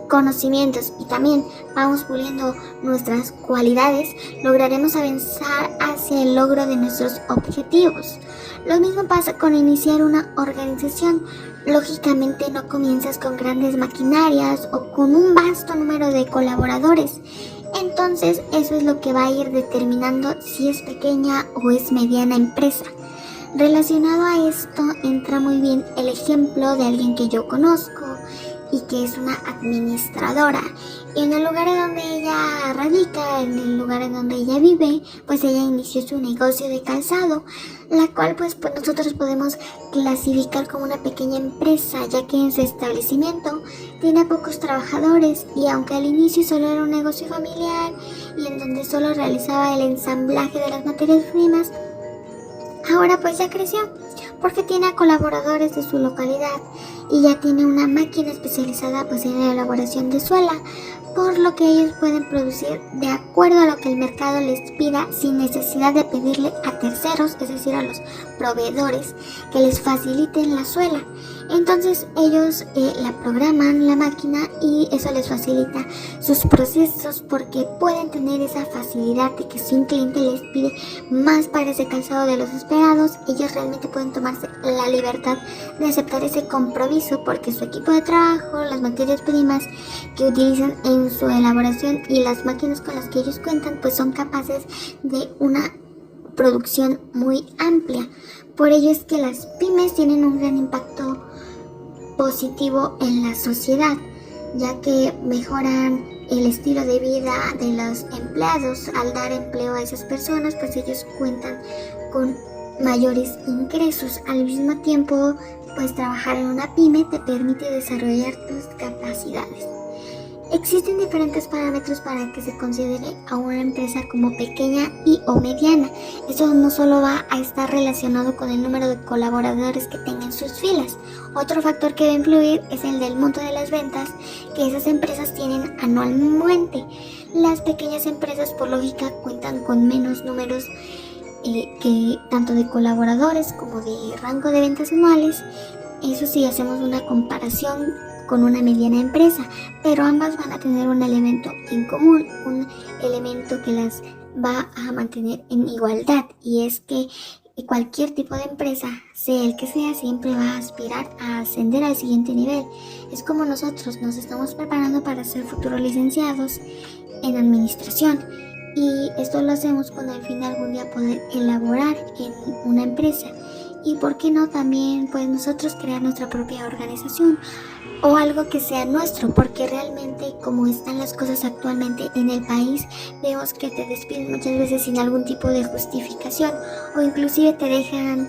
conocimientos y también vamos puliendo nuestras cualidades, lograremos avanzar hacia el logro de nuestros objetivos. Lo mismo pasa con iniciar una organización. Lógicamente no comienzas con grandes maquinarias o con un vasto número de colaboradores. Entonces eso es lo que va a ir determinando si es pequeña o es mediana empresa. Relacionado a esto entra muy bien el ejemplo de alguien que yo conozco y que es una administradora. Y en el lugar en donde ella radica, en el lugar en donde ella vive, pues ella inició su negocio de calzado, la cual pues nosotros podemos clasificar como una pequeña empresa, ya que en su establecimiento tiene pocos trabajadores y aunque al inicio solo era un negocio familiar y en donde solo realizaba el ensamblaje de las materias primas, ahora pues ya creció porque tiene a colaboradores de su localidad y ya tiene una máquina especializada pues en la elaboración de suela, por lo que ellos pueden producir de acuerdo a lo que el mercado les pida sin necesidad de pedirle a terceros, es decir, a los proveedores, que les faciliten la suela. Entonces ellos la programan, la máquina, y eso les facilita sus procesos porque pueden tener esa facilidad de que si un cliente les pide más para ese calzado de los esperados, ellos realmente pueden tomarse la libertad de aceptar ese compromiso porque su equipo de trabajo, las materias primas que utilizan en su elaboración y las máquinas con las que ellos cuentan pues son capaces de una producción muy amplia. Por ello es que las pymes tienen un gran impacto positivo en la sociedad, ya que mejoran el estilo de vida de los empleados. Al dar empleo a esas personas, pues ellos cuentan con mayores ingresos. Al mismo tiempo, pues trabajar en una pyme te permite desarrollar tus capacidades. Existen diferentes parámetros para que se considere a una empresa como pequeña y o mediana. Esto no solo va a estar relacionado con el número de colaboradores que tenga en sus filas. Otro factor que va a influir es el del monto de las ventas que esas empresas tienen anualmente. Las pequeñas empresas por lógica cuentan con menos números que tanto de colaboradores como de rango de ventas anuales. Eso sí, hacemos una comparación con una mediana empresa, pero ambas van a tener un elemento en común, un elemento que las va a mantener en igualdad, y es que cualquier tipo de empresa, sea el que sea, siempre va a aspirar a ascender al siguiente nivel. Es como nosotros nos estamos preparando para ser futuros licenciados en administración, y esto lo hacemos con el fin de algún día poder elaborar en una empresa. Y por qué no también pues nosotros crear nuestra propia organización o algo que sea nuestro, porque realmente como están las cosas actualmente en el país, vemos que te despiden muchas veces sin algún tipo de justificación o inclusive te dejan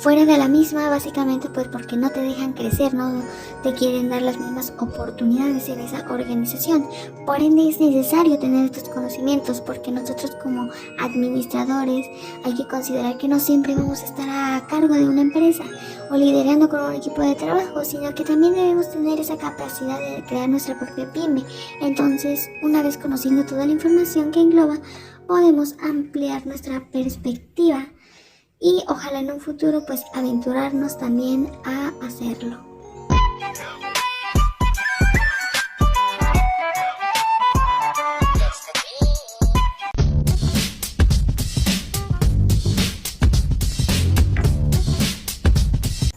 fuera de la misma, básicamente pues porque no te dejan crecer, no te quieren dar las mismas oportunidades en esa organización. Por ende es necesario tener estos conocimientos, porque nosotros como administradores hay que considerar que no siempre vamos a estar a cargo de una empresa o liderando con un equipo de trabajo, sino que también debemos tener esa capacidad de crear nuestra propia pyme. Entonces, una vez conociendo toda la información que engloba, podemos ampliar nuestra perspectiva y ojalá en un futuro pues aventurarnos también a hacerlo.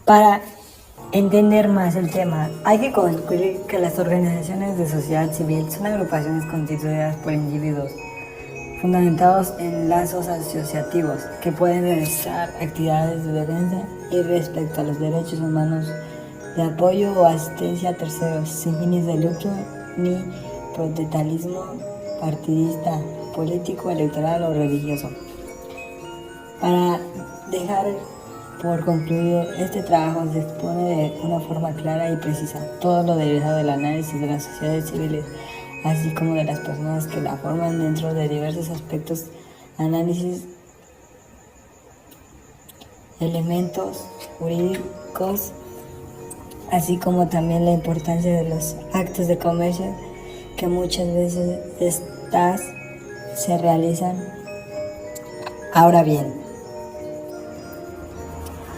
Para entender más el tema, hay que concluir que las organizaciones de sociedad civil son agrupaciones constituidas por individuos fundamentados en lazos asociativos que pueden realizar actividades de defensa y respecto a los derechos humanos, de apoyo o asistencia a terceros, sin fines de lucro ni proselitismo partidista, político, electoral o religioso. Para dejar por concluido, este trabajo se expone de una forma clara y precisa todo lo derivado del análisis de las sociedades civiles, así como de las personas que la forman dentro de diversos aspectos, análisis, elementos jurídicos, así como también la importancia de los actos de comercio, que muchas veces estas se realizan. Ahora bien,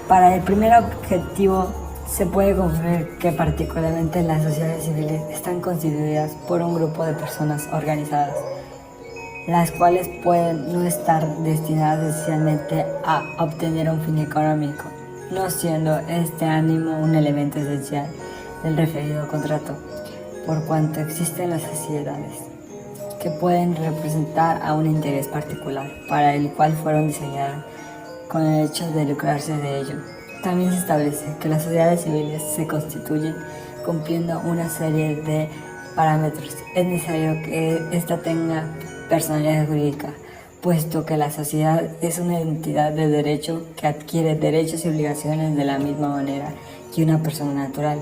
para el primer objetivo se puede concluir que particularmente las sociedades civiles están constituidas por un grupo de personas organizadas, las cuales pueden no estar destinadas esencialmente a obtener un fin económico, no siendo este ánimo un elemento esencial del referido contrato, por cuanto existen las sociedades que pueden representar a un interés particular, para el cual fueron diseñadas con el hecho de lucrarse de ello. También se establece que las sociedades civiles se constituyen cumpliendo una serie de parámetros. Es necesario que ésta tenga personalidad jurídica, puesto que la sociedad es una entidad de derecho que adquiere derechos y obligaciones de la misma manera que una persona natural,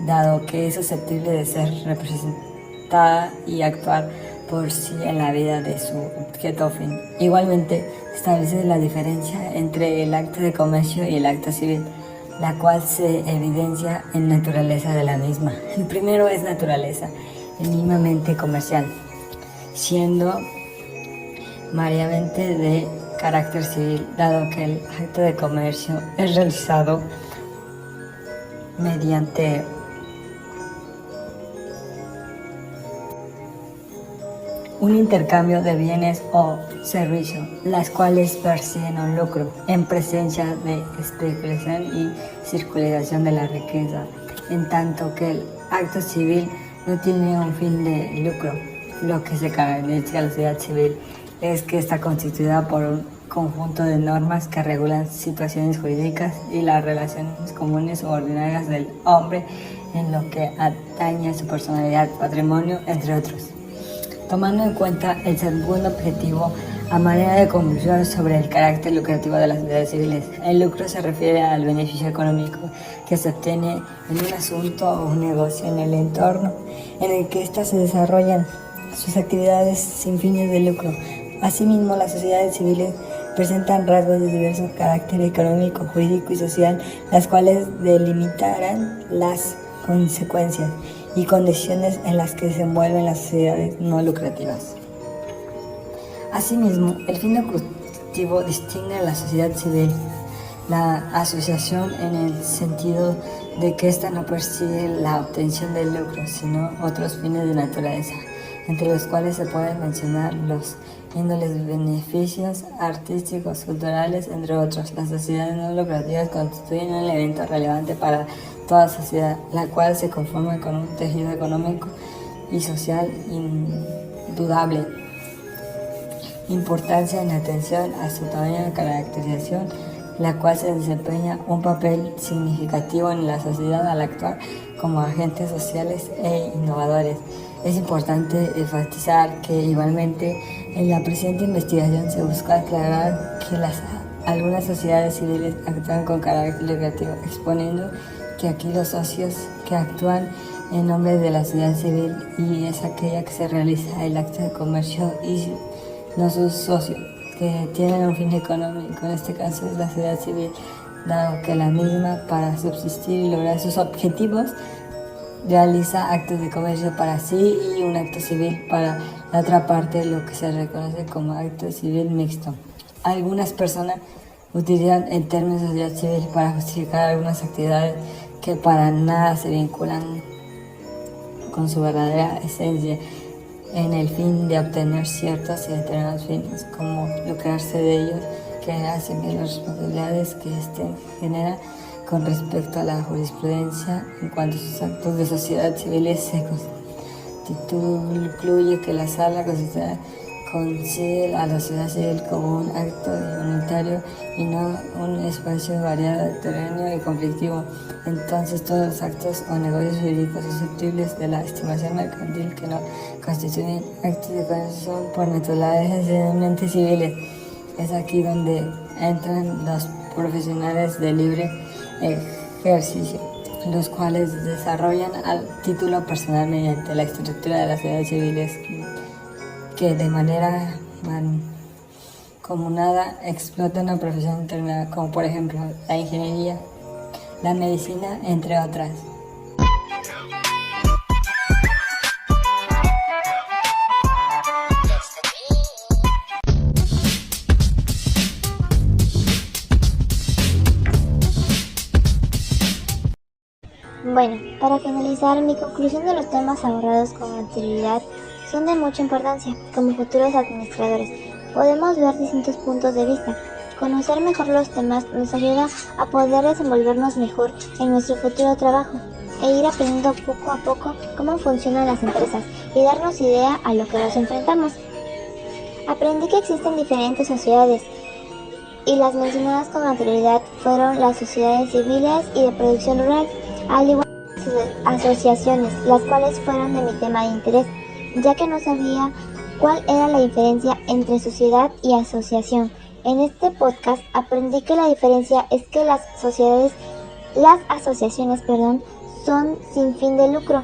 dado que es susceptible de ser representada y actuar por sí en la vida de su objeto o fin. Igualmente, establece la diferencia entre el acto de comercio y el acto civil, la cual se evidencia en naturaleza de la misma. El primero es naturaleza, mínimamente comercial, siendo variamente de carácter civil, dado que el acto de comercio es realizado mediante un intercambio de bienes o servicios, las cuales persiguen un lucro en presencia de especulación y circulación de la riqueza, en tanto que el acto civil no tiene un fin de lucro. Lo que se caracteriza a la sociedad civil es que está constituida por un conjunto de normas que regulan situaciones jurídicas y las relaciones comunes o ordinarias del hombre en lo que atañe a su personalidad, patrimonio, entre otros. Tomando en cuenta el segundo objetivo, a manera de conclusión sobre el carácter lucrativo de las sociedades civiles, el lucro se refiere al beneficio económico que se obtiene en un asunto o un negocio en el entorno en el que éstas se desarrollan sus actividades sin fines de lucro. Asimismo, las sociedades civiles presentan rasgos de diverso carácter económico, jurídico y social, las cuales delimitarán las consecuencias y condiciones en las que se envuelven las sociedades no lucrativas. Asimismo, el fin lucrativo distingue a la sociedad civil, la asociación en el sentido de que ésta no persigue la obtención del lucro, sino otros fines de naturaleza, entre los cuales se pueden mencionar los índoles beneficios artísticos, culturales, entre otros. Las sociedades no lucrativas constituyen un elemento relevante para toda sociedad, la cual se conforma con un tejido económico y social indudable. Importancia en atención a su tamaño y caracterización, la cual se desempeña un papel significativo en la sociedad al actuar como agentes sociales e innovadores. Es importante enfatizar que igualmente en la presente investigación se busca aclarar que las Algunas sociedades civiles actúan con carácter lucrativo, exponiendo que aquí los socios que actúan en nombre de la sociedad civil y es aquella que se realiza el acto de comercio y no sus socios, que tienen un fin económico. En este caso es la sociedad civil, dado que la misma, para subsistir y lograr sus objetivos, realiza actos de comercio para sí y un acto civil para la otra parte, lo que se reconoce como acto civil mixto. Algunas personas utilizan el término sociedad civil para justificar algunas actividades que para nada se vinculan con su verdadera esencia en el fin de obtener ciertos y determinados fines, como lucrarse de ellos, que hacen bien las responsabilidades que genera con respecto a la jurisprudencia en cuanto a sus actos de sociedad civiles secos. Concluye que la sala constitucional concibe a la sociedad civil como un acto unitario y no un espacio variado, heterogéneo y conflictivo. Entonces todos los actos o negocios jurídicos susceptibles de la estimación mercantil que no constituyen actos de comercio son por naturaleza esencialmente civiles. Es aquí donde entran los profesionales de libre ejercicio, los cuales desarrollan al título personal mediante la estructura de las sociedades civiles que de manera mancomunada explotan una profesión determinada, como por ejemplo la ingeniería, la medicina, entre otras. Bueno, para finalizar, mi conclusión de los temas abordados con anterioridad son de mucha importancia. Como futuros administradores, podemos ver distintos puntos de vista. Conocer mejor los temas nos ayuda a poder desenvolvernos mejor en nuestro futuro trabajo e ir aprendiendo poco a poco cómo funcionan las empresas y darnos idea a lo que nos enfrentamos. Aprendí que existen diferentes sociedades y las mencionadas con anterioridad fueron las sociedades civiles y de producción rural, al igual que sus asociaciones, las cuales fueron de mi tema de interés, ya que no sabía cuál era la diferencia entre sociedad y asociación. En este podcast aprendí que la diferencia es que las asociaciones, son sin fin de lucro.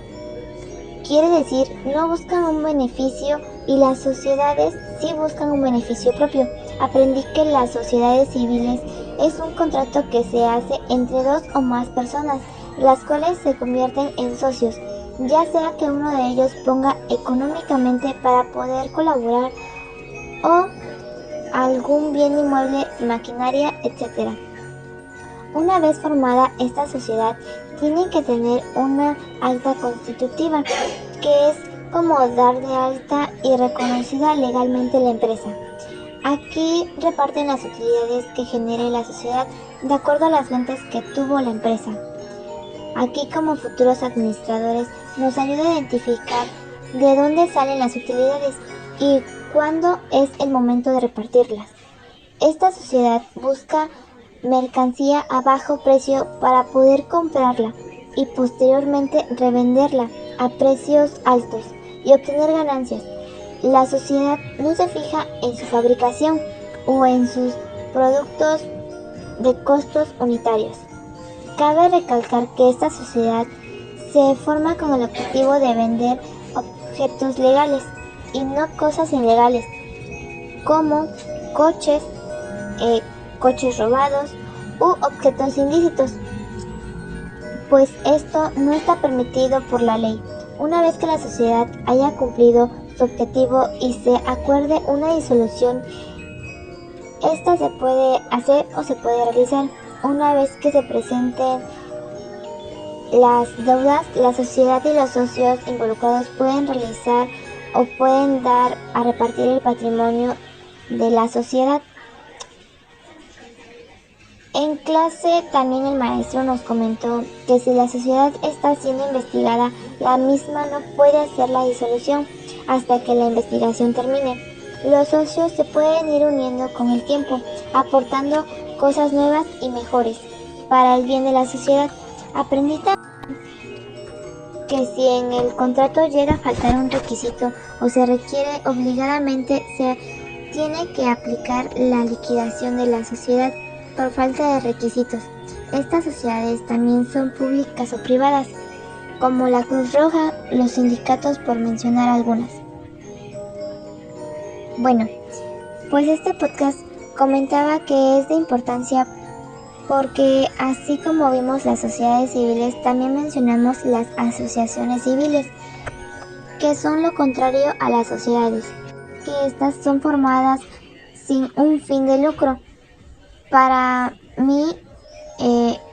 Quiere decir, no buscan un beneficio y las sociedades sí buscan un beneficio propio. Aprendí que las sociedades civiles es un contrato que se hace entre dos o más personas, las cuales se convierten en socios, ya sea que uno de ellos ponga económicamente para poder colaborar o algún bien inmueble, maquinaria, etc. Una vez formada esta sociedad, tienen que tener una acta constitutiva, que es como dar de alta y reconocida legalmente la empresa. Aquí reparten las utilidades que genere la sociedad de acuerdo a las ventas que tuvo la empresa. Aquí, como futuros administradores, nos ayuda a identificar de dónde salen las utilidades y cuándo es el momento de repartirlas. Esta sociedad busca mercancía a bajo precio para poder comprarla y posteriormente revenderla a precios altos y obtener ganancias. La sociedad no se fija en su fabricación o en sus productos de costos unitarios. Cabe recalcar que esta sociedad se forma con el objetivo de vender objetos legales y no cosas ilegales, como coches robados u objetos ilícitos, pues esto no está permitido por la ley. Una vez que la sociedad haya cumplido su objetivo y se acuerde una disolución, esta se puede hacer o se puede realizar. Una vez que se presenten las deudas, la sociedad y los socios involucrados pueden realizar o pueden dar a repartir el patrimonio de la sociedad. En clase también el maestro nos comentó que si la sociedad está siendo investigada, la misma no puede hacer la disolución hasta que la investigación termine. Los socios se pueden ir uniendo con el tiempo, aportando cosas nuevas y mejores para el bien de la sociedad. Aprendí también que si en el contrato llega a faltar un requisito o se requiere obligadamente, se tiene que aplicar la liquidación de la sociedad por falta de requisitos. Estas sociedades también son públicas o privadas, como la Cruz Roja, los sindicatos, por mencionar algunas. Bueno, pues este podcast comentaba que es de importancia porque así como vimos las sociedades civiles, también mencionamos las asociaciones civiles, que son lo contrario a las sociedades, que estas son formadas sin un fin de lucro. Para mí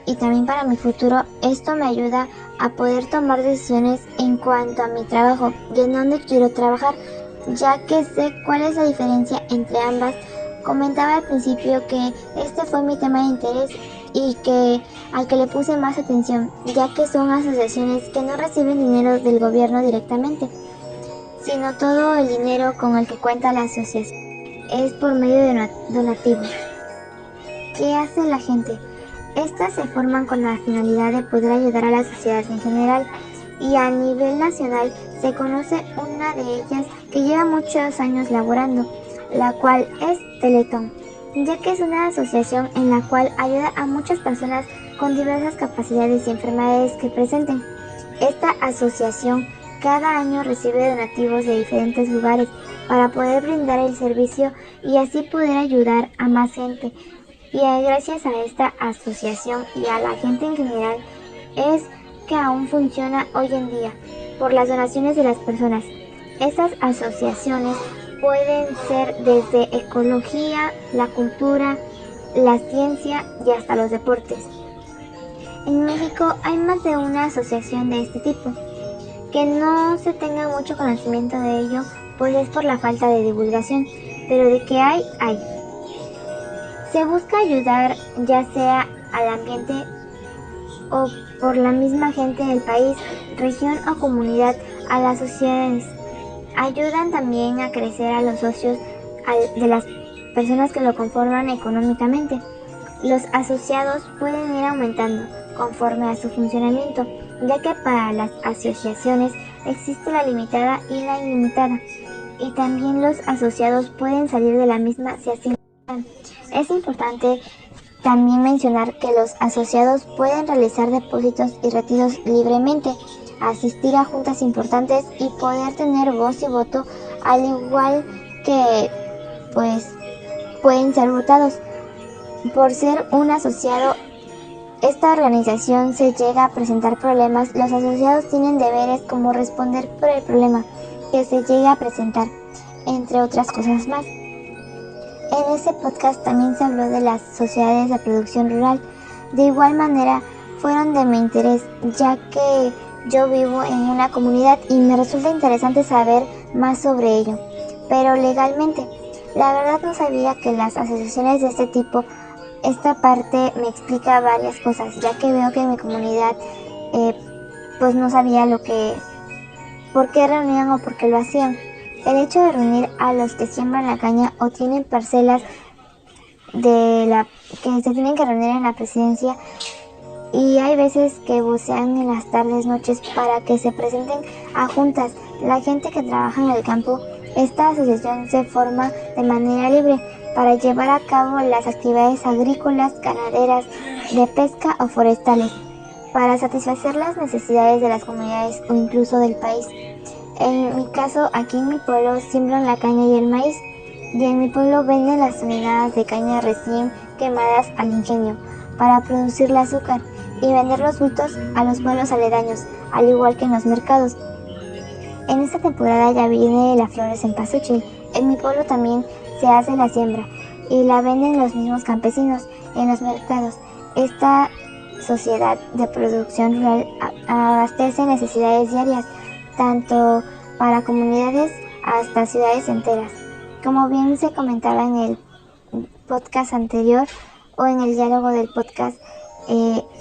y también para mi futuro, esto me ayuda a poder tomar decisiones en cuanto a mi trabajo y en dónde quiero trabajar, ya que sé cuál es la diferencia entre ambas. Comentaba al principio que este fue mi tema de interés y que al que le puse más atención, ya que son asociaciones que no reciben dinero del gobierno directamente, sino todo el dinero con el que cuenta la asociación es por medio de donativos. ¿Qué hace la gente? Estas se forman con la finalidad de poder ayudar a la sociedad en general, y a nivel nacional se conoce una de ellas que lleva muchos años laborando, la cual es Teletón, ya que es una asociación en la cual ayuda a muchas personas con diversas capacidades y enfermedades que presenten. Esta asociación cada año recibe donativos de diferentes lugares para poder brindar el servicio y así poder ayudar a más gente. Y gracias a esta asociación y a la gente en general es que aún funciona hoy en día por las donaciones de las personas. Estas asociaciones pueden ser desde ecología, la cultura, la ciencia y hasta los deportes. En México hay más de una asociación de este tipo. Que no se tenga mucho conocimiento de ello, pues es por la falta de divulgación, pero de que hay. Se busca ayudar ya sea al ambiente o por la misma gente del país, región o comunidad, a las sociedades. Ayudan también a crecer a los socios de las personas que lo conforman económicamente. Los asociados pueden ir aumentando conforme a su funcionamiento, ya que para las asociaciones existe la limitada y la ilimitada, y también los asociados pueden salir de la misma si así lo desean. Es importante también mencionar que los asociados pueden realizar depósitos y retiros libremente, asistir a juntas importantes y poder tener voz y voto, al igual que pues pueden ser votados. Por ser un asociado, esta organización se llega a presentar problemas, los asociados tienen deberes como responder por el problema que se llegue a presentar, entre otras cosas más. En este podcast también se habló de las sociedades de producción rural. De igual manera, fueron de mi interés, ya que yo vivo en una comunidad y me resulta interesante saber más sobre ello. Pero legalmente, la verdad no sabía que las asociaciones de este tipo, esta parte me explica varias cosas, ya que veo que en mi comunidad pues no sabía por qué reunían o por qué lo hacían. El hecho de reunir a los que siembran la caña o tienen parcelas que se tienen que reunir en la presidencia, y hay veces que vocean en las tardes, noches para que se presenten a juntas. La gente que trabaja en el campo, esta asociación se forma de manera libre para llevar a cabo las actividades agrícolas, ganaderas, de pesca o forestales, para satisfacer las necesidades de las comunidades o incluso del país. En mi caso, aquí en mi pueblo siembran la caña y el maíz, y en mi pueblo venden las toneladas de caña recién quemadas al ingenio para producir el azúcar y vender los bultos a los pueblos aledaños, al igual que en los mercados. En esta temporada ya viene la flor de cempasúchil. En mi pueblo también se hace la siembra y la venden los mismos campesinos en los mercados. Esta sociedad de producción rural abastece necesidades diarias, tanto para comunidades hasta ciudades enteras. Como bien se comentaba en el podcast anterior o en el diálogo del podcast,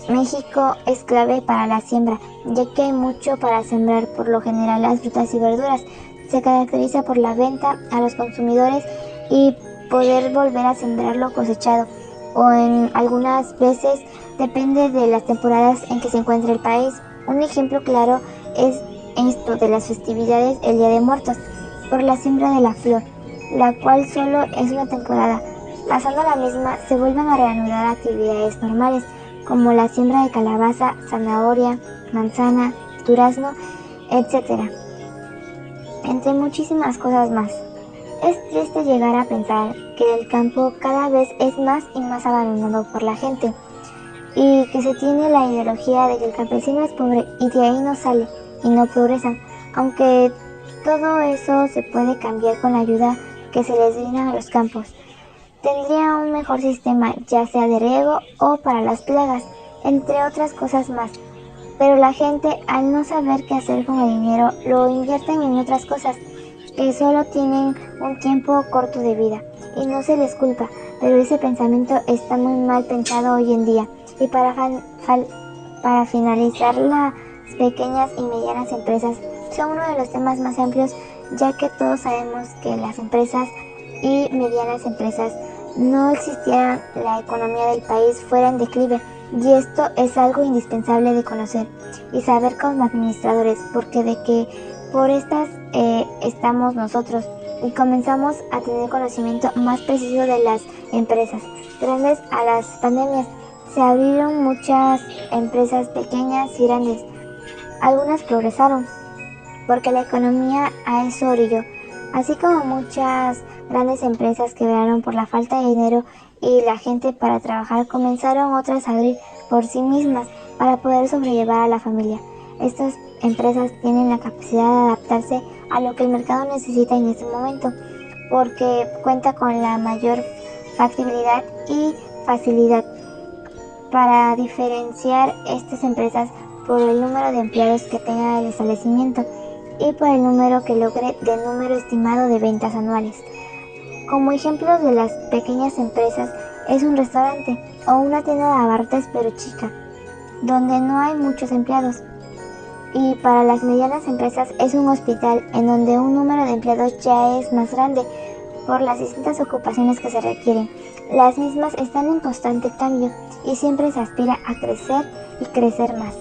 México es clave para la siembra, ya que hay mucho para sembrar. Por lo general las frutas y verduras se caracteriza por la venta a los consumidores y poder volver a sembrar lo cosechado, o en algunas veces depende de las temporadas en que se encuentra el país. Un ejemplo claro es esto de las festividades, el Día de Muertos, por la siembra de la flor. la cual solo es una temporada. Pasando la misma, se vuelven a reanudar actividades normales, como la siembra de calabaza, zanahoria, manzana, durazno, etc. Entre muchísimas cosas más. Es triste llegar a pensar que el campo cada vez es más y más abandonado por la gente, y que se tiene la ideología de que el campesino es pobre y de ahí no sale y no progresa, aunque todo eso se puede cambiar con la ayuda que se les brinda a los campos. Tendría un mejor sistema, ya sea de riego o para las plagas, entre otras cosas más. Pero la gente, al no saber qué hacer con el dinero, lo invierten en otras cosas que solo tienen un tiempo corto de vida, y no se les culpa, pero ese pensamiento está muy mal pensado hoy en día. Y para finalizar, las pequeñas y medianas empresas son uno de los temas más amplios, ya que todos sabemos que las empresas y medianas empresas no existieran, la economía del país fuera en declive, y esto es algo indispensable de conocer y saber como administradores, porque de que por estas estamos nosotros, y comenzamos a tener conocimiento más preciso de las empresas. Gracias a las pandemias se abrieron muchas empresas pequeñas y grandes. Algunas progresaron porque la economía a eso orilló, así como muchas grandes empresas quebraron por la falta de dinero y la gente para trabajar. Comenzaron otras a abrir por sí mismas para poder sobrellevar a la familia. Estas empresas tienen la capacidad de adaptarse a lo que el mercado necesita en este momento, porque cuenta con la mayor factibilidad y facilidad para diferenciar estas empresas por el número de empleados que tenga el establecimiento y por el número que logre del número estimado de ventas anuales. Como ejemplos de las pequeñas empresas es un restaurante o una tienda de abarrotes pero chica, donde no hay muchos empleados. Y para las medianas empresas es un hospital en donde un número de empleados ya es más grande por las distintas ocupaciones que se requieren. Las mismas están en constante cambio y siempre se aspira a crecer y crecer más.